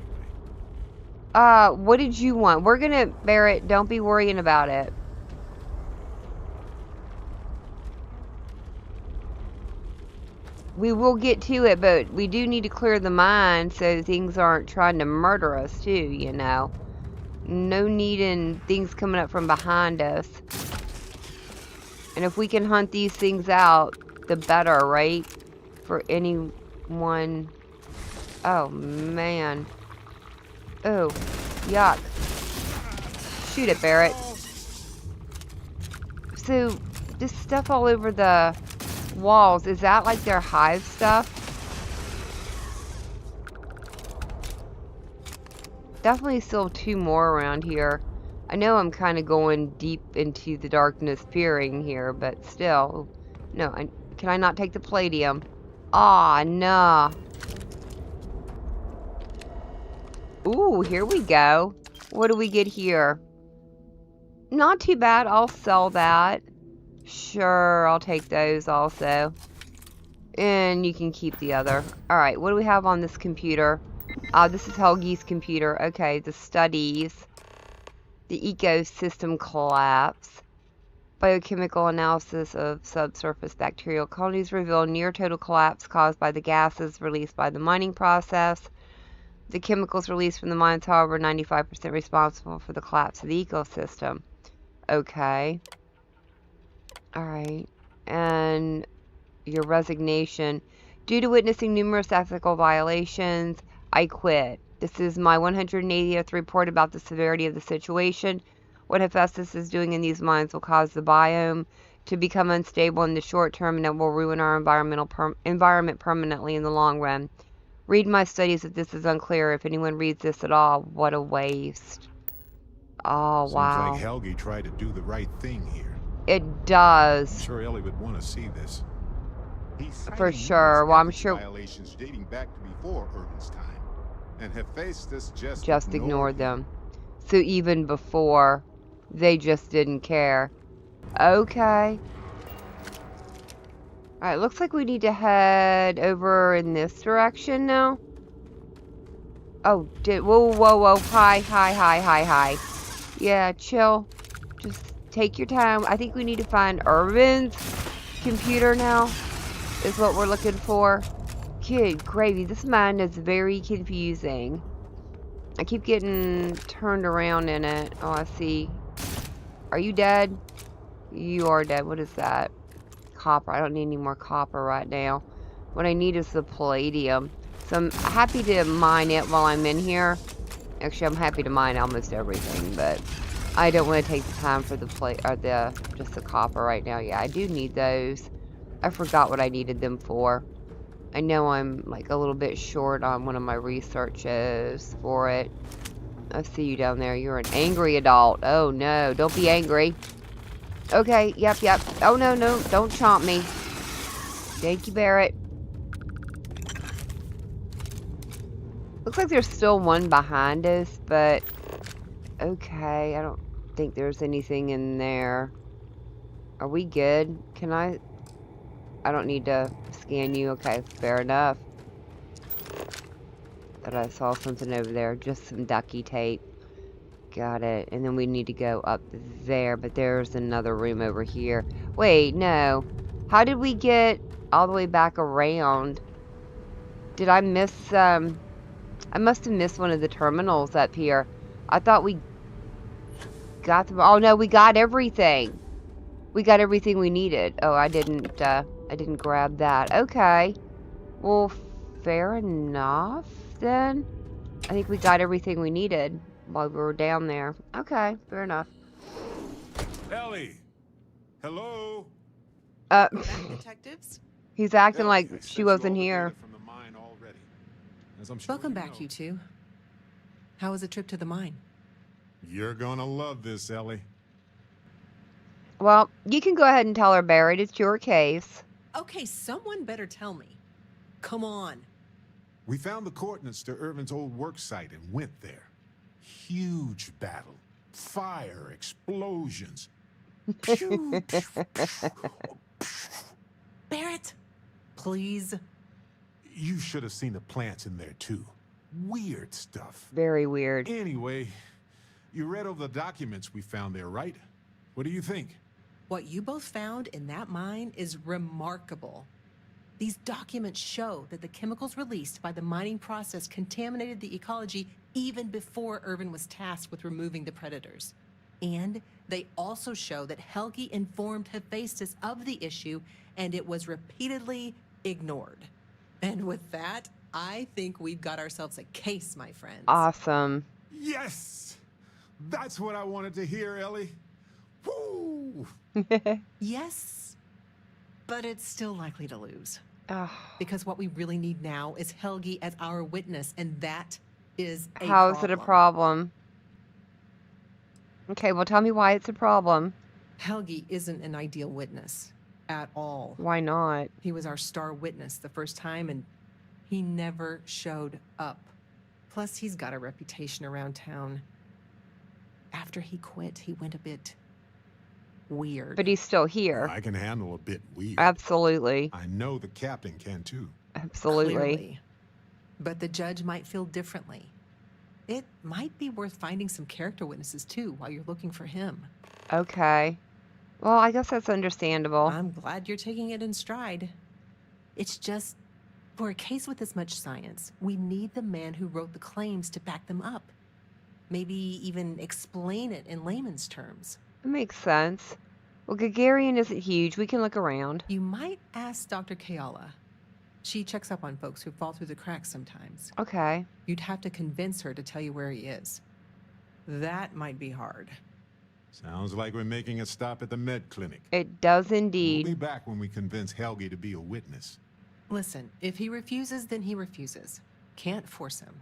What did you want? We're gonna bear it. Don't be worrying about it. We will get to it, but we do need to clear the mine so things aren't trying to murder us too, you know. No need in things coming up from behind us. And if we can hunt these things out, the better, right? For anyone. Oh, man. Oh, yuck. Shoot it, Barrett. So, this stuff all over the walls, is that like their hive stuff? Definitely still 2 more around here. I know I'm kind of going deep into the darkness peering here, but still. No, can I not take the palladium? Ah, nah. Ooh, here we go. What do we get here? Not too bad. I'll sell that. Sure, I'll take those also. And you can keep the other. Alright, what do we have on this computer? This is Helgi's computer. Okay, the studies. The ecosystem collapse. Biochemical analysis of subsurface bacterial colonies reveal near total collapse caused by the gases released by the mining process. The chemicals released from the mines, however, 95% responsible for the collapse of the ecosystem. Okay. Alright. And your resignation. Due to witnessing numerous ethical violations, I quit. This is my 180th report about the severity of the situation. What Hephaestus is doing in these mines will cause the biome to become unstable in the short term, and it will ruin our environment permanently in the long run. Read my studies if this is unclear. If anyone reads this at all, what a waste. Oh, wow. Seems like Helgi tried to do the right thing here. It I'm does. sure Ellie would want to see this. He's For citing sure. numerous Well, I'm ethics sure... violations dating back to before Irvin's time. And Hephaestus just ignored them. So even before, they just didn't care. Okay. Alright, looks like we need to head over in this direction now. Oh, whoa, whoa, whoa. Hi. Yeah, chill. Just take your time. I think we need to find Irvin's computer now. Is what we're looking for. Good gravy. This mine is very confusing. I keep getting turned around in it. Oh, I see. Are you dead? You are dead. What is that? Copper. I don't need any more copper right now. What I need is the palladium. So I'm happy to mine it while I'm in here. Actually, I'm happy to mine almost everything, but I don't want to take the time for the plate or just the copper right now. Yeah, I do need those. I forgot what I needed them for. I know I'm like a little bit short on one of my researches for it. I see you down there. You're an angry adult. Oh no, don't be angry. Okay, yep. Oh no, don't chomp me. Thank you, Barrett. Looks like there's still one behind us, but okay, I don't think there's anything in there. Are we good? Can I don't need to scan you. Okay, fair enough. Thought I saw something over there. Just some ducky tape. Got it. And then we need to go up there, but there's another room over here. Wait, no. How did we get all the way back around? Did I miss, I must have missed one of the terminals up here. I thought we got them. Oh no, we got everything. We got everything we needed. Oh, I didn't grab that. Okay. Well, fair enough then. I think we got everything we needed while we were down there. Okay, fair enough. Ellie! Hello? Back, detectives. He's acting Ellie, like I sent she you wasn't all the here. data from the mine already. As I'm sure Welcome you back, know. you two. How was the trip to the mine? You're gonna love this, Ellie. Well, you can go ahead and tell her, Barrett. It's your case. Okay, someone better tell me. Come on. We found the coordinates to Irvin's old work site and went there. Huge battle. Fire, explosions. Pew, pew, pew. Barrett, please. You should have seen the plants in there, too. Weird stuff. Very weird. Anyway, you read over the documents we found there, right? What do you think? What you both found in that mine is remarkable. These documents show that the chemicals released by the mining process contaminated the ecology even before Irvin was tasked with removing the predators. And they also show that Helgi informed Hephaestus of the issue, and it was repeatedly ignored. And with that, I think we've got ourselves a case, my friends. Awesome. Yes! That's what I wanted to hear, Ellie. Woo! Yes, but it's still likely to lose. Oh, Because what we really need now is Helgi as our witness, and that is a how is problem. it a problem? Okay, well, tell me why it's a problem. Helgi isn't an ideal witness at all. Why not? He was our star witness the first time, and he never showed up. Plus, he's got a reputation around town. After he quit, he went a bit weird. But he's still here. I can handle a bit weird. Absolutely. I know the captain can, too. Absolutely. Clearly. But the judge might feel differently. It might be worth finding some character witnesses, too, while you're looking for him. Okay. Well, I guess that's understandable. I'm glad you're taking it in stride. It's just, for a case with this much science, we need the man who wrote the claims to back them up. Maybe even explain it in layman's terms. That makes sense. Well, Gagarian isn't huge. We can look around. You might ask Dr. Kayala. She checks up on folks who fall through the cracks sometimes. Okay. You'd have to convince her to tell you where he is. That might be hard. Sounds like we're making a stop at the med clinic. It does We'll indeed. be back when we convince Helgi to be a witness. Listen, if he refuses, then he refuses. Can't force him.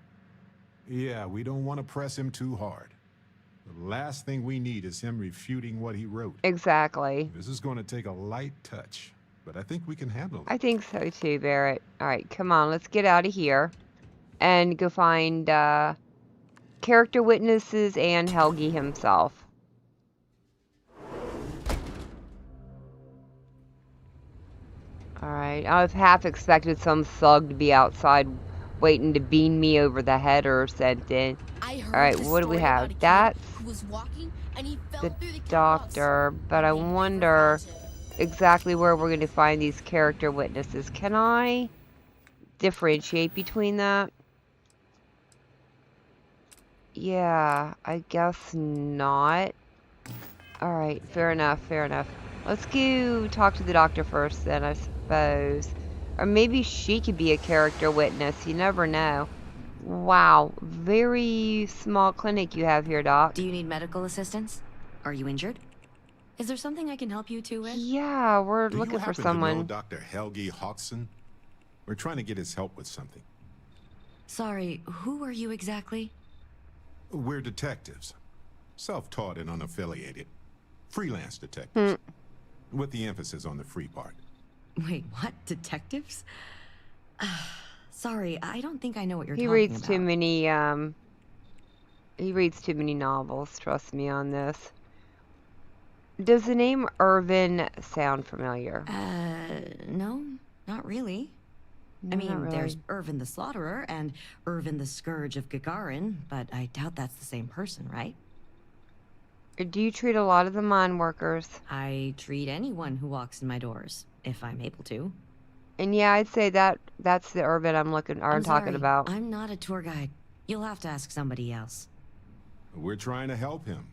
Yeah, we don't want to press him too hard. The last thing we need is him refuting what he wrote. Exactly. This is going to take a light touch, but I think we can handle it. I think so too, Barrett. All right, come on. Let's get out of here and go find character witnesses and Helgi himself. All right. I've half expected some thug to be outside waiting to beam me over the head or something. I heard All right, the what do we story have? about a kid That's who was walking and he fell the through the doctor, but I They never wonder found him. exactly where we're going to find these character witnesses. Can I differentiate between that? Yeah, I guess not. Alright, fair enough, fair enough. Let's go talk to the doctor first then, I suppose. Or maybe she could be a character witness, you never know. Wow, very small clinic you have here, Doc. Do you need medical assistance? Are you injured? Is there something I can help you two with? Yeah, we're Do you looking for happen to know someone. Dr. Helgi Hodgson? We're trying to get his help with something. Sorry, who are you exactly? We're detectives. Self-taught and unaffiliated. Freelance Hmm. detectives. With the emphasis on the free part. Wait, what? Detectives? Sorry, I don't think I know what you're He talking reads about. too many, he reads too many novels, trust me on this. Does the name Irvin sound familiar? No, not really. No, I mean, not really. there's Irvin the Slaughterer and Irvin the Scourge of Gagarin, but I doubt that's the same person, right? Do you treat a lot of the mine workers? I treat anyone who walks in my doors, if I'm able to. And yeah, I'd say that's the Irvin I'm talking sorry, about. I'm not a tour guide. You'll have to ask somebody else. We're trying to help him.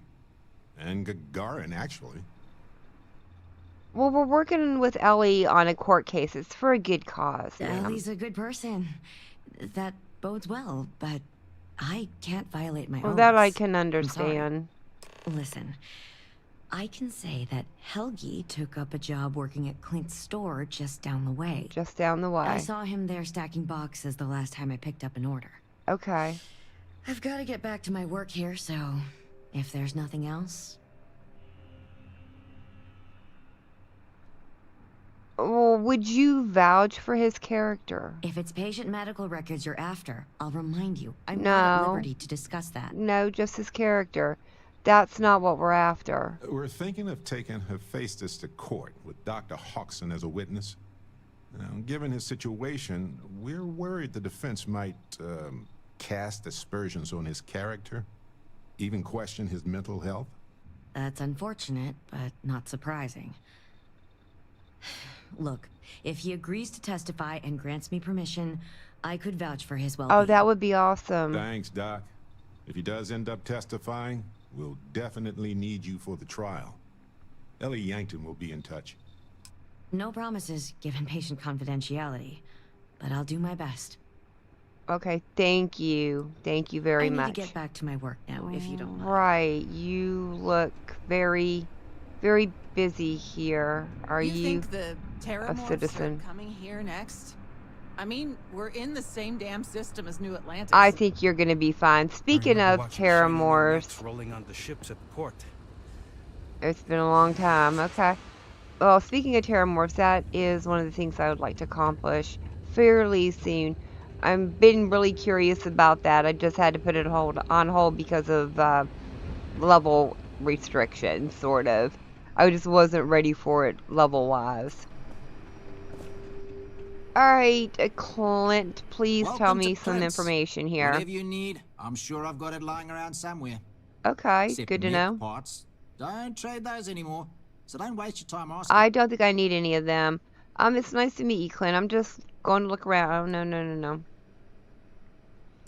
And Gagarin, actually. Well, we're working with Ellie on a court case. It's for a good cause, ma'am. Ellie's a good person. That bodes well, but I can't violate my Well, oaths. that I can I'm sorry. understand. Listen, I can say that Helgi took up a job working at Clint's store just down the way. Just down the way. I saw him there stacking boxes the last time I picked up an order. Okay. I've got to get back to my work here, so if there's nothing else... Well, would you vouch for his character? If it's patient medical records you're after, I'll remind you. I'm not at No. liberty to discuss that. No, just his character. That's not what we're after. We're thinking of taking Hephaestus to court with Dr. Hodgson as a witness. Now, given his situation, we're worried the defense might cast aspersions on his character, even question his mental health. That's unfortunate, but not surprising. Look, if he agrees to testify and grants me permission, I could vouch for his well-being. Oh, that would be awesome. Thanks, Doc. If he does end up testifying, we'll definitely need you for the trial. Ellie Yankton will be in touch. No promises, given patient confidentiality, but I'll do my best. Okay, thank you. Thank you very I need much. to get back to my work now, if you don't mind. Right, you look very, very busy here. Are You you think the a Terramorphs citizen? are coming here next? I mean, we're in the same damn system as New Atlantis. I think you're gonna be fine. Speaking of Terramorphs, rolling on the ships at the port. it's been a long time. Okay. Well, speaking of Terramorphs, that is one of the things I would like to accomplish fairly soon. I've been really curious about that. I just had to put it on hold because of level restrictions, sort of. I just wasn't ready for it level-wise. Alright, Clint, please tell Welcome me to some Clint's. information here. Whatever you need, I'm sure I've got it lying around somewhere. Okay, Except good to mech know. Parts. Don't trade those anymore, so don't waste your time asking. I don't think I need any of them. It's nice to meet you, Clint. I'm just going to look around. Oh, no.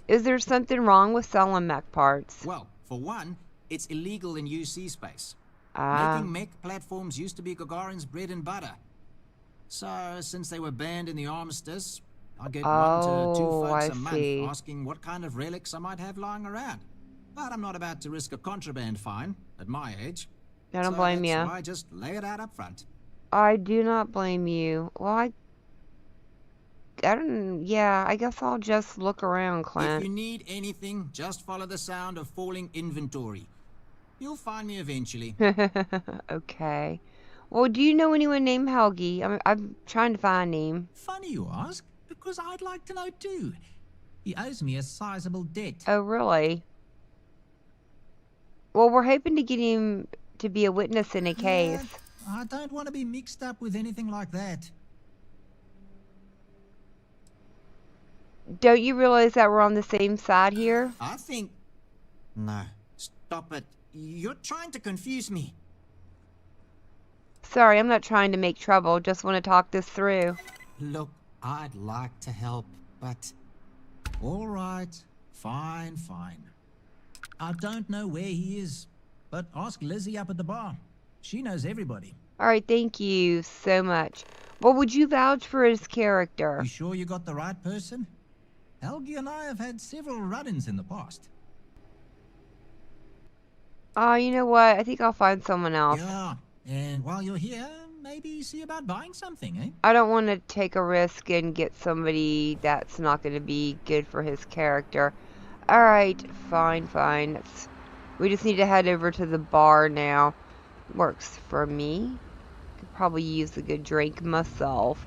Is there something wrong with selling mech parts? Well, for one, it's illegal in UC space. Ah, Making mech platforms used to be Gagarin's bread and butter. So, since they were banned in the armistice, I get 1 to 2 Oh, folks I a month see. asking what kind of relics I might have lying around. But I'm not about to risk a contraband fine at my age. I don't blame that's you. why I just lay it out up front. I do not blame you. Well, I don't, yeah, I guess I'll just look around, If you Clint. need anything, just follow the sound of falling inventory. You'll find me eventually. Okay. Well, do you know anyone named Helgi? I'm trying to find him. Funny you ask, because I'd like to know too. He owes me a sizable debt. Oh, really? Well, we're hoping to get him to be a witness in a case. I don't want to be mixed up with anything like that. Don't you realize that we're on the same side here? I think... No, stop it. You're trying to confuse me. Sorry, I'm not trying to make trouble. Just want to talk this through. Look, I'd like to help, but... All right, fine. I don't know where he is, but ask Lizzie up at the bar. She knows everybody. All right, thank you so much. Well, would you vouch for his character? You sure you got the right person? Helgi and I have had several run-ins in the past. Oh, you know what? I think I'll find someone else. Yeah, and while you're here, maybe see about buying something, eh? I don't want to take a risk and get somebody that's not going to be good for his character. Alright, fine. We just need to head over to the bar now. Works for me. Could probably use a good drink myself.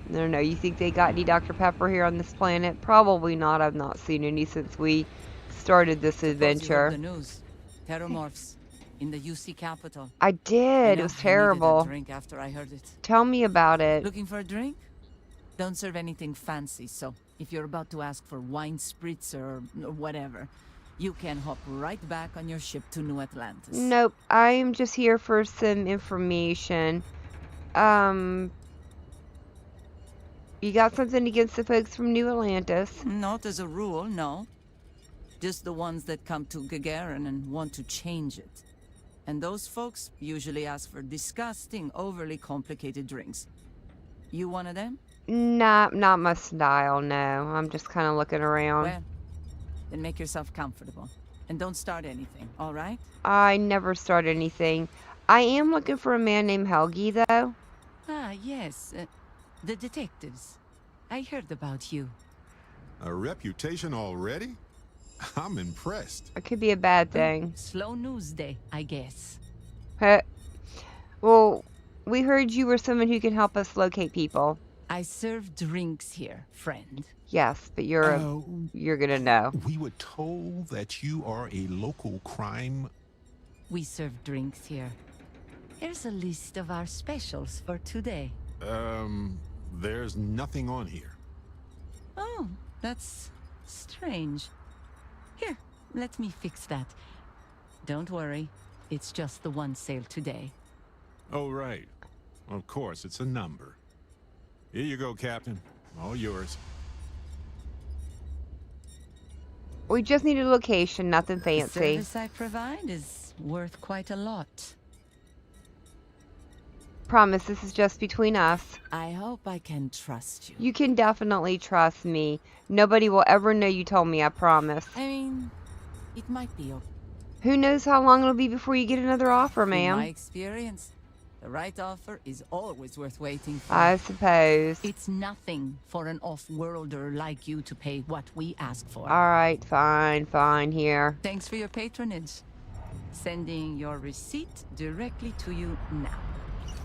I don't know, you think they got any Dr. Pepper here on this planet? Probably not. I've not seen any since we started this adventure. The news. Terramorphs in the UC capital. I did. It was terrible. I needed a drink after I heard it. Tell me about it. Looking for a drink? Don't serve anything fancy, so if you're about to ask for wine spritzer or whatever, you can hop right back on your ship to New Atlantis. Nope. I am just here for some information. You got something against the folks from New Atlantis? Not as a rule, no. Just the ones that come to Gagarin and want to change it. And those folks usually ask for disgusting, overly complicated drinks. You one of them? Nah, not my style, no. I'm just kind of looking around. Well, then make yourself comfortable. And don't start anything, alright? I never start anything. I am looking for a man named Helgi, though. Ah, yes. The detectives. I heard about you. A reputation already? I'm impressed. It could be a bad thing. Slow news day, I guess. Well, we heard you were someone who can help us locate people. I serve drinks here, friend. Yes, but you're gonna know. We were told that you are a local crime. We serve drinks here. Here's a list of our specials for today. There's nothing on here. Oh, that's strange. Here, let me fix that. Don't worry, it's just the one sale today. Oh, right. Of course, it's a number. Here you go, Captain. All yours. We just need a location, nothing The fancy. service I provide is worth quite a lot. Promise, this is just between us. I hope I can trust you. You can definitely trust me. Nobody will ever know you told me, I promise. I mean, it might be okay. Who knows how long it'll be before you get another offer, In my ma'am? experience, the right offer is always worth waiting for. I suppose. It's nothing for an off-worlder like you to pay what we ask for. Alright, fine, here. Thanks for your patronage. Sending your receipt directly to you now.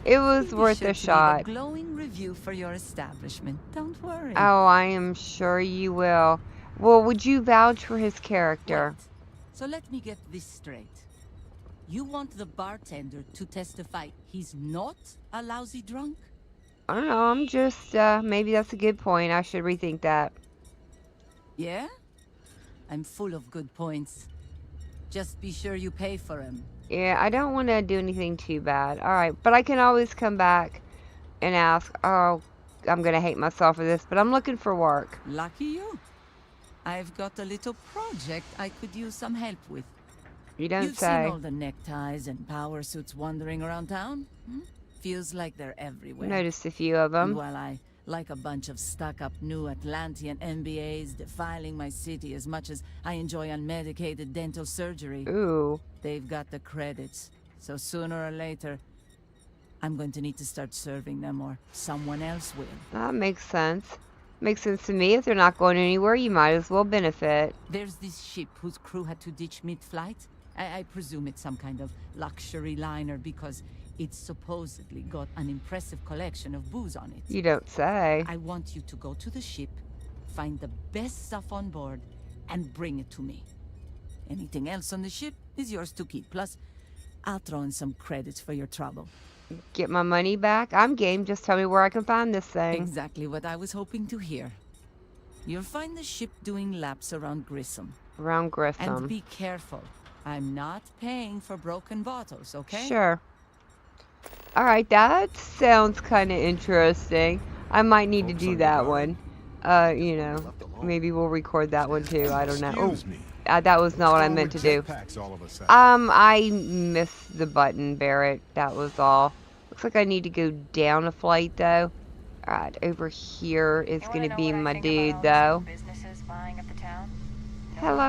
It was Be worth sure a to leave shot. a glowing review for your establishment. Don't worry. Oh, I am sure you will. Well, would you vouch for his character? Wait. So let me get this straight. You want the bartender to testify he's not a lousy drunk? I don't know, I'm just, maybe that's a good point. I should rethink that. Yeah? I'm full of good points. Just be sure you pay for him. Yeah, I don't want to do anything too bad. Alright, but I can always come back and ask, oh, I'm going to hate myself for this, but I'm looking for work. Lucky you. I've got a little project I could use some help with. You don't You've say. seen all the neckties and power suits wandering around town? Feels like they're everywhere. Noticed a few of And them. while I like a bunch of stuck-up New Atlantean MBAs defiling my city as much as I enjoy unmedicated dental surgery, Ooh. they've got the credits. So sooner or later, I'm going to need to start serving them, or someone else will. That makes sense. Makes sense to me. If they're not going anywhere, you might as well benefit. There's this ship whose crew had to ditch mid-flight. I presume it's some kind of luxury liner because it's supposedly got an impressive collection of booze on it. You don't say. I want you to go to the ship, find the best stuff on board, and bring it to me. Anything else on the ship is yours to keep. Plus, I'll throw in some credits for your trouble. Get my money back? I'm game. Just tell me where I can find this thing. Exactly what I was hoping to hear. You'll find the ship doing laps around Grissom. Around Grissom. And be careful. I'm not paying for broken bottles, okay? Sure. Alright, that sounds kind of interesting. I might need to do that one. You know, maybe we'll record that one too. I don't know. Oh, Excuse me. that was not what I meant to do. Jetpacks all of a sudden. I missed the button, Barrett. That was all. Looks like I need to go down a flight, though. Alright, over here is going to be my dude, though.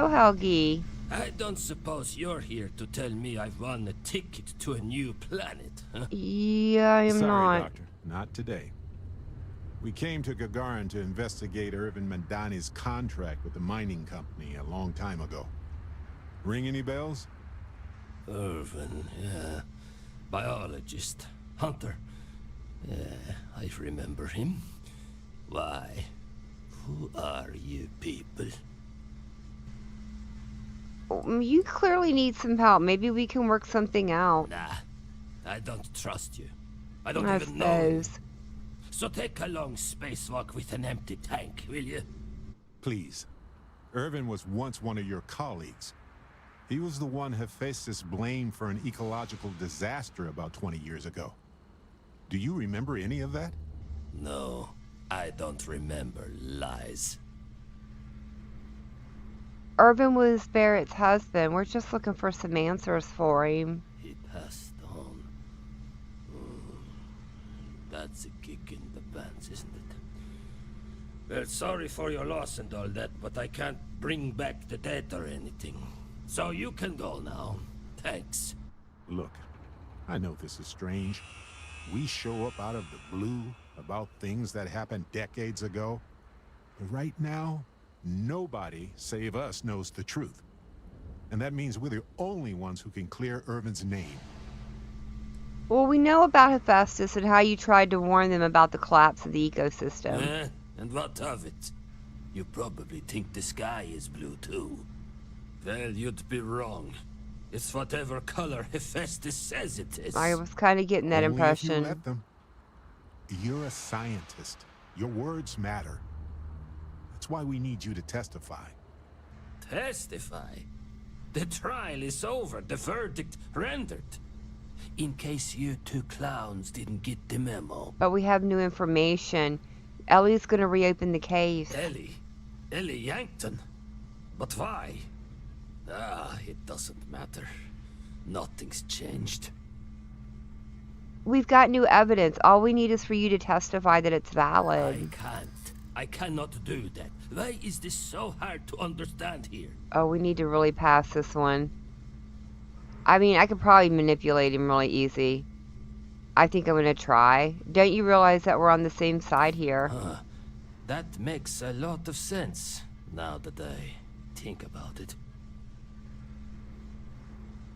hello, Helgi. I don't suppose you're here to tell me I've won a ticket to a new planet, huh? Yeah, I am Sorry, not. Doctor. Not today. We came to Gagarin to investigate Irvin Mandani's contract with the mining company a long time ago. Ring any bells? Irvin, yeah. Biologist. Hunter. Yeah, I remember him. Why? Who are you people? You clearly need some help. Maybe we can work something out. Nah, I don't trust you. I don't I even know you. suppose. So take a long spacewalk with an empty tank, will you? Please. Irvin was once one of your colleagues. He was the one Hephaestus blamed for an ecological disaster about 20 years ago. Do you remember any of that? No, I don't remember lies. Irvin was Barrett's husband. We're just looking for some answers for him. He passed on. That's a kick in the pants, isn't it? Well, sorry for your loss and all that, but I can't bring back the dead or anything. So you can go now. Thanks. Look, I know this is strange. We show up out of the blue about things that happened decades ago. But right now, nobody save us knows the truth. And that means we're the only ones who can clear Irvin's name. Well, we know about Hephaestus and how you tried to warn them about the collapse of the ecosystem. And what of it? You probably think the sky is blue too. Well, you'd be wrong. It's whatever color Hephaestus says it is. I was kind of getting that Only impression. If you let them. You're a scientist. Your words matter. That's why we need you to testify. Testify? The trial is over. The verdict rendered. In case you two clowns didn't get the memo. But we have new information. Ellie's going to reopen the case. Ellie Yankton? But why? It doesn't matter. Nothing's changed. We've got new evidence. All we need is for you to testify that it's valid. I cannot do that. Why is this so hard to understand here? Oh, we need to really pass this one. I mean, I could probably manipulate him really easy. I think I'm going to try. Don't you realize that we're on the same side here? That makes a lot of sense, now that I think about it.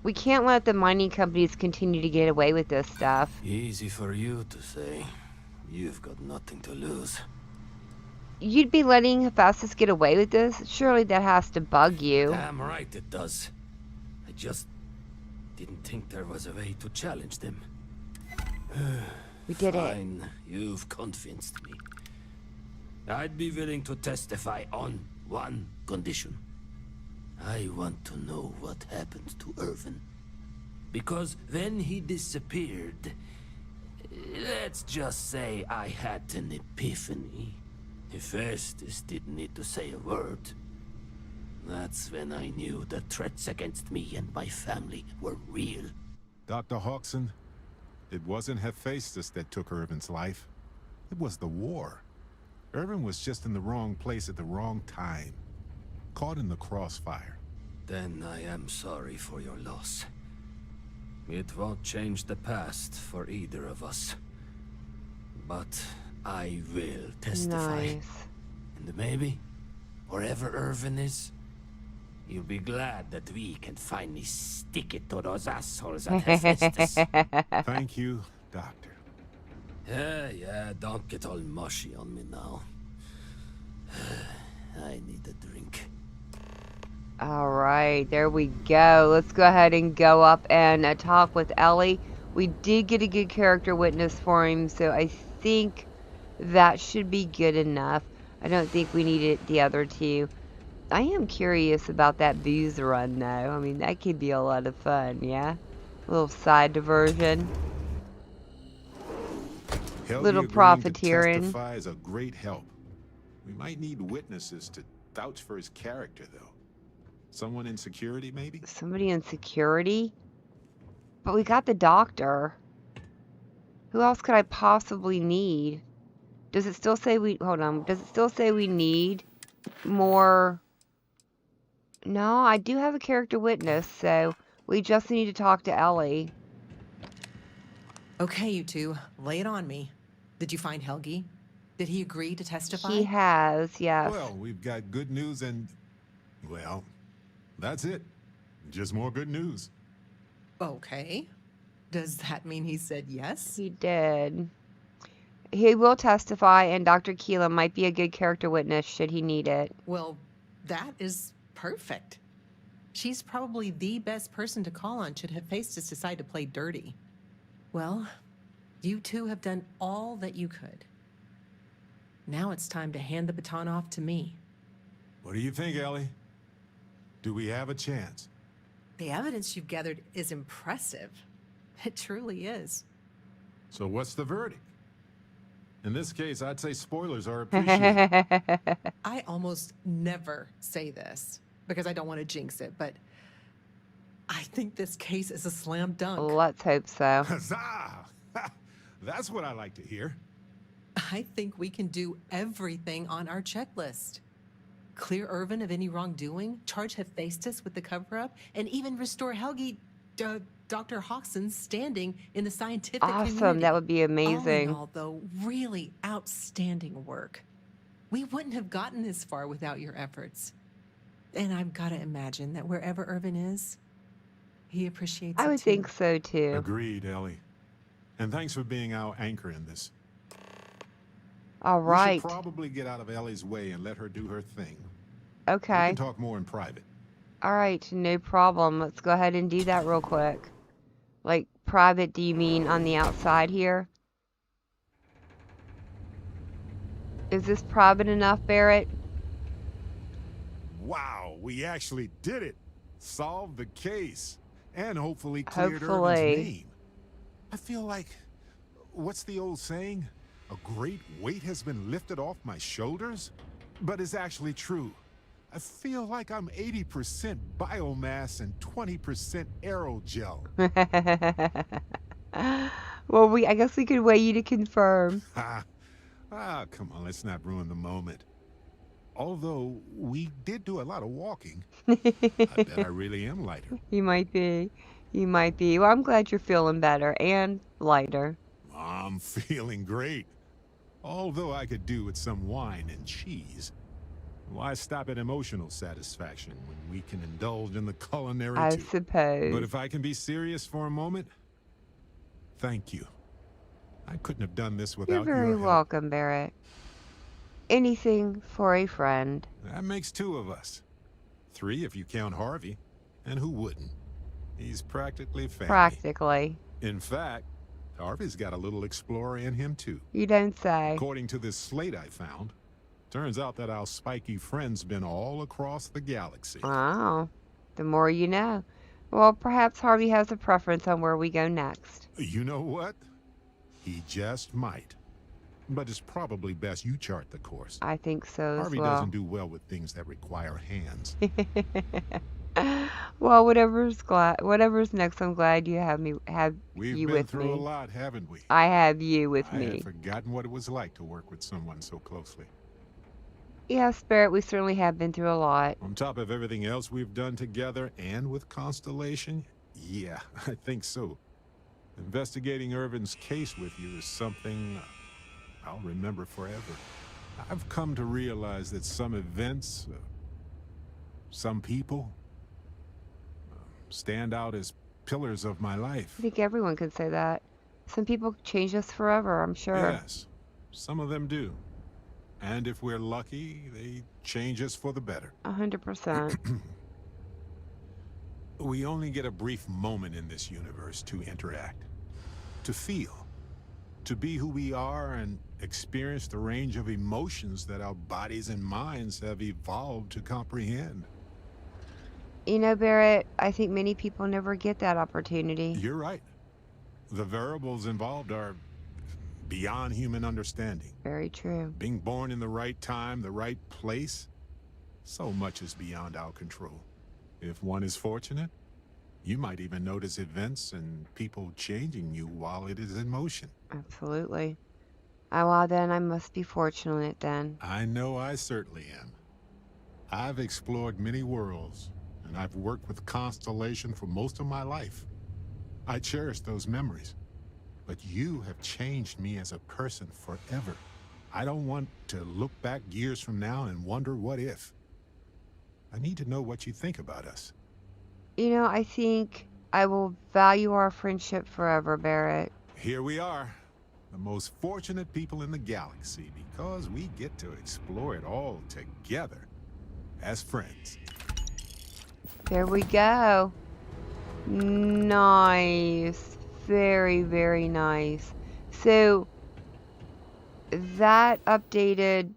We can't let the mining companies continue to get away with this stuff. Easy for you to say. You've got nothing to lose. You'd be letting Hephaestus get away with this? Surely that has to bug you. Damn right it does. I just didn't think there was a way to challenge them. We did Fine, you've convinced me. I'd be willing to testify on one condition. I want to know what happened to Irvin. Because when he disappeared, let's just say I had an epiphany. Hephaestus didn't need to say a word. That's when I knew the threats against me and my family were real. Dr. Hawkson, it wasn't Hephaestus that took Irvin's life. It was the war. Irvin was just in the wrong place at the wrong time. Caught in the crossfire. Then I am sorry for your loss. It won't change the past for either of us. But I will testify. Nice. And maybe, wherever Irvin is, you'll be glad that we can finally stick it to those assholes at Hephaestus. Thank you, Doctor. Yeah, don't get all mushy on me now. I need a drink. Alright, there we go. Let's go ahead and go up and talk with Ellie. We did get a good character witness for him, so I think that should be good enough. I don't think we needed the other two. I am curious about that booze run, though. I mean, that could be a lot of fun, yeah? A little side diversion. Little profiteering. To testify is a great help. We might need witnesses to vouch for his character, though. Someone in security, maybe? Somebody in security? But we got the doctor. Who else could I possibly need? Does it still say we... Hold on. Does it still say we need more No, I do have a character witness, so we just need to talk to Ellie. Okay, you two, lay it on me. Did you find Helgi? Did he agree to testify? He has, yes. Well, we've got good news and, well, that's it. Just more good news. Okay. Does that mean he said yes? He did. He will testify, and Dr. Keelan might be a good character witness should he need it. Well, that is perfect. She's probably the best person to call on should Hephaestus decide to play dirty. Well, you two have done all that you could. Now it's time to hand the baton off to me. What do you think, Ellie? Do we have a chance? The evidence you've gathered is impressive. It truly is. So what's the verdict? In this case, I'd say spoilers are appreciated. I almost never say this because I don't want to jinx it, but I think this case is a slam dunk. Let's hope so. Huzzah! That's what I like to hear. I think we can do everything on our checklist. Clear Irvin of any wrongdoing, charge Hephaestus with the cover-up, and even restore Helgi, Dr. Hodgson's standing in the scientific community. Awesome, that would be amazing. All in all, though, really outstanding work. We wouldn't have gotten this far without your efforts. And I've got to imagine that wherever Irvin is, he appreciates it I would too. think so too. Agreed, Ellie. And thanks for being our anchor in this. All We right. should probably get out of Ellie's way and let her do her thing. Okay. We can talk more in private. All right, no problem. Let's go ahead and do that real quick. Like, private, do you mean on the outside here? Is this private enough, Barrett? Wow, we actually did it. Solved the case. And hopefully cleared Hopefully. Irvin's name. I feel like, what's the old saying? A great weight has been lifted off my shoulders? But it's actually true. I feel like I'm 80% biomass and 20% aerogel. Well, I guess we could wait you to confirm. Come on, let's not ruin the moment. Although, we did do a lot of walking. I bet I really am lighter. You might be. You might be. Well, I'm glad you're feeling better and lighter. I'm feeling great. Although I could do with some wine and cheese. Why stop at emotional satisfaction when we can indulge in the culinary I too? suppose. But if I can be serious for a moment, thank you. I couldn't have done this You're without very your help. welcome, Barrett. Anything for a friend. That makes two of us. Three if you count Harvey. And who wouldn't? He's practically family. Practically. In fact, Harvey's got a little explorer in him too. You don't say. According to this slate I found, turns out that our spiky friend's been all across the galaxy. Wow. The more you know. Well, perhaps Harvey has a preference on where we go next. You know what? He just might. But it's probably best you chart the course. I think so as Harvey well. doesn't do well with things that require hands. Well, whatever's next, I'm glad you have We've you been with through me. a lot, haven't we? I have you with I me. had forgotten what it was like to work with someone so closely. Yes, Barrett, we certainly have been through a lot. On top of everything else we've done together and with Constellation, yeah, I think so. Investigating Irvin's case with you is something I'll remember forever. I've come to realize that some events, some people, stand out as pillars of my life. I think everyone could say that. Some people change us forever, I'm sure. Yes, some of them do. And if we're lucky, they change us for the better. 100%. We only get a brief moment in this universe to interact, to feel, to be who we are and experience the range of emotions that our bodies and minds have evolved to comprehend. You know, Barrett, I think many people never get that opportunity. You're right. The variables involved are beyond human understanding. Very true. Being born in the right time, the right place, so much is beyond our control. If one is fortunate, you might even notice events and people changing you while it is in motion. Absolutely. Well, then I must be fortunate then. I know I certainly am. I've explored many worlds, and I've worked with Constellation for most of my life. I cherish those memories. But you have changed me as a person forever. I don't want to look back years from now and wonder what if. I need to know what you think about us. You know, I think I will value our friendship forever, Barrett. Here we are, the most fortunate people in the galaxy, because we get to explore it all together as friends. There we go. Nice. Very, very nice. So, that updated...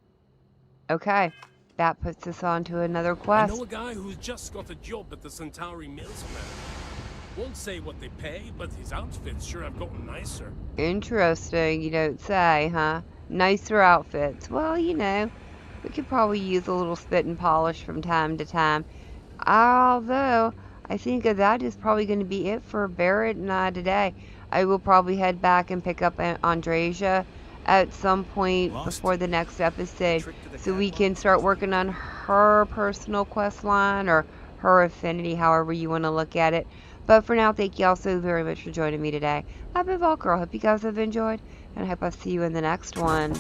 Okay. That puts us on to another I quest. know a guy who's just got a job at the Centauri Mills now. Won't say what they pay, but his outfits sure have gotten nicer. Interesting, you don't say, huh? Nicer outfits. Well, you know, we could probably use a little spit and polish from time to time. Although, I think that is probably going to be it for Barrett and I today. I will probably head back and pick up Andresia at some point before the next episode so we can start working on her personal quest line or her affinity, however you want to look at it. But for now, thank you all so very much for joining me today. I've been Valkyr. I hope you guys have enjoyed, and I hope I'll see you in the next one.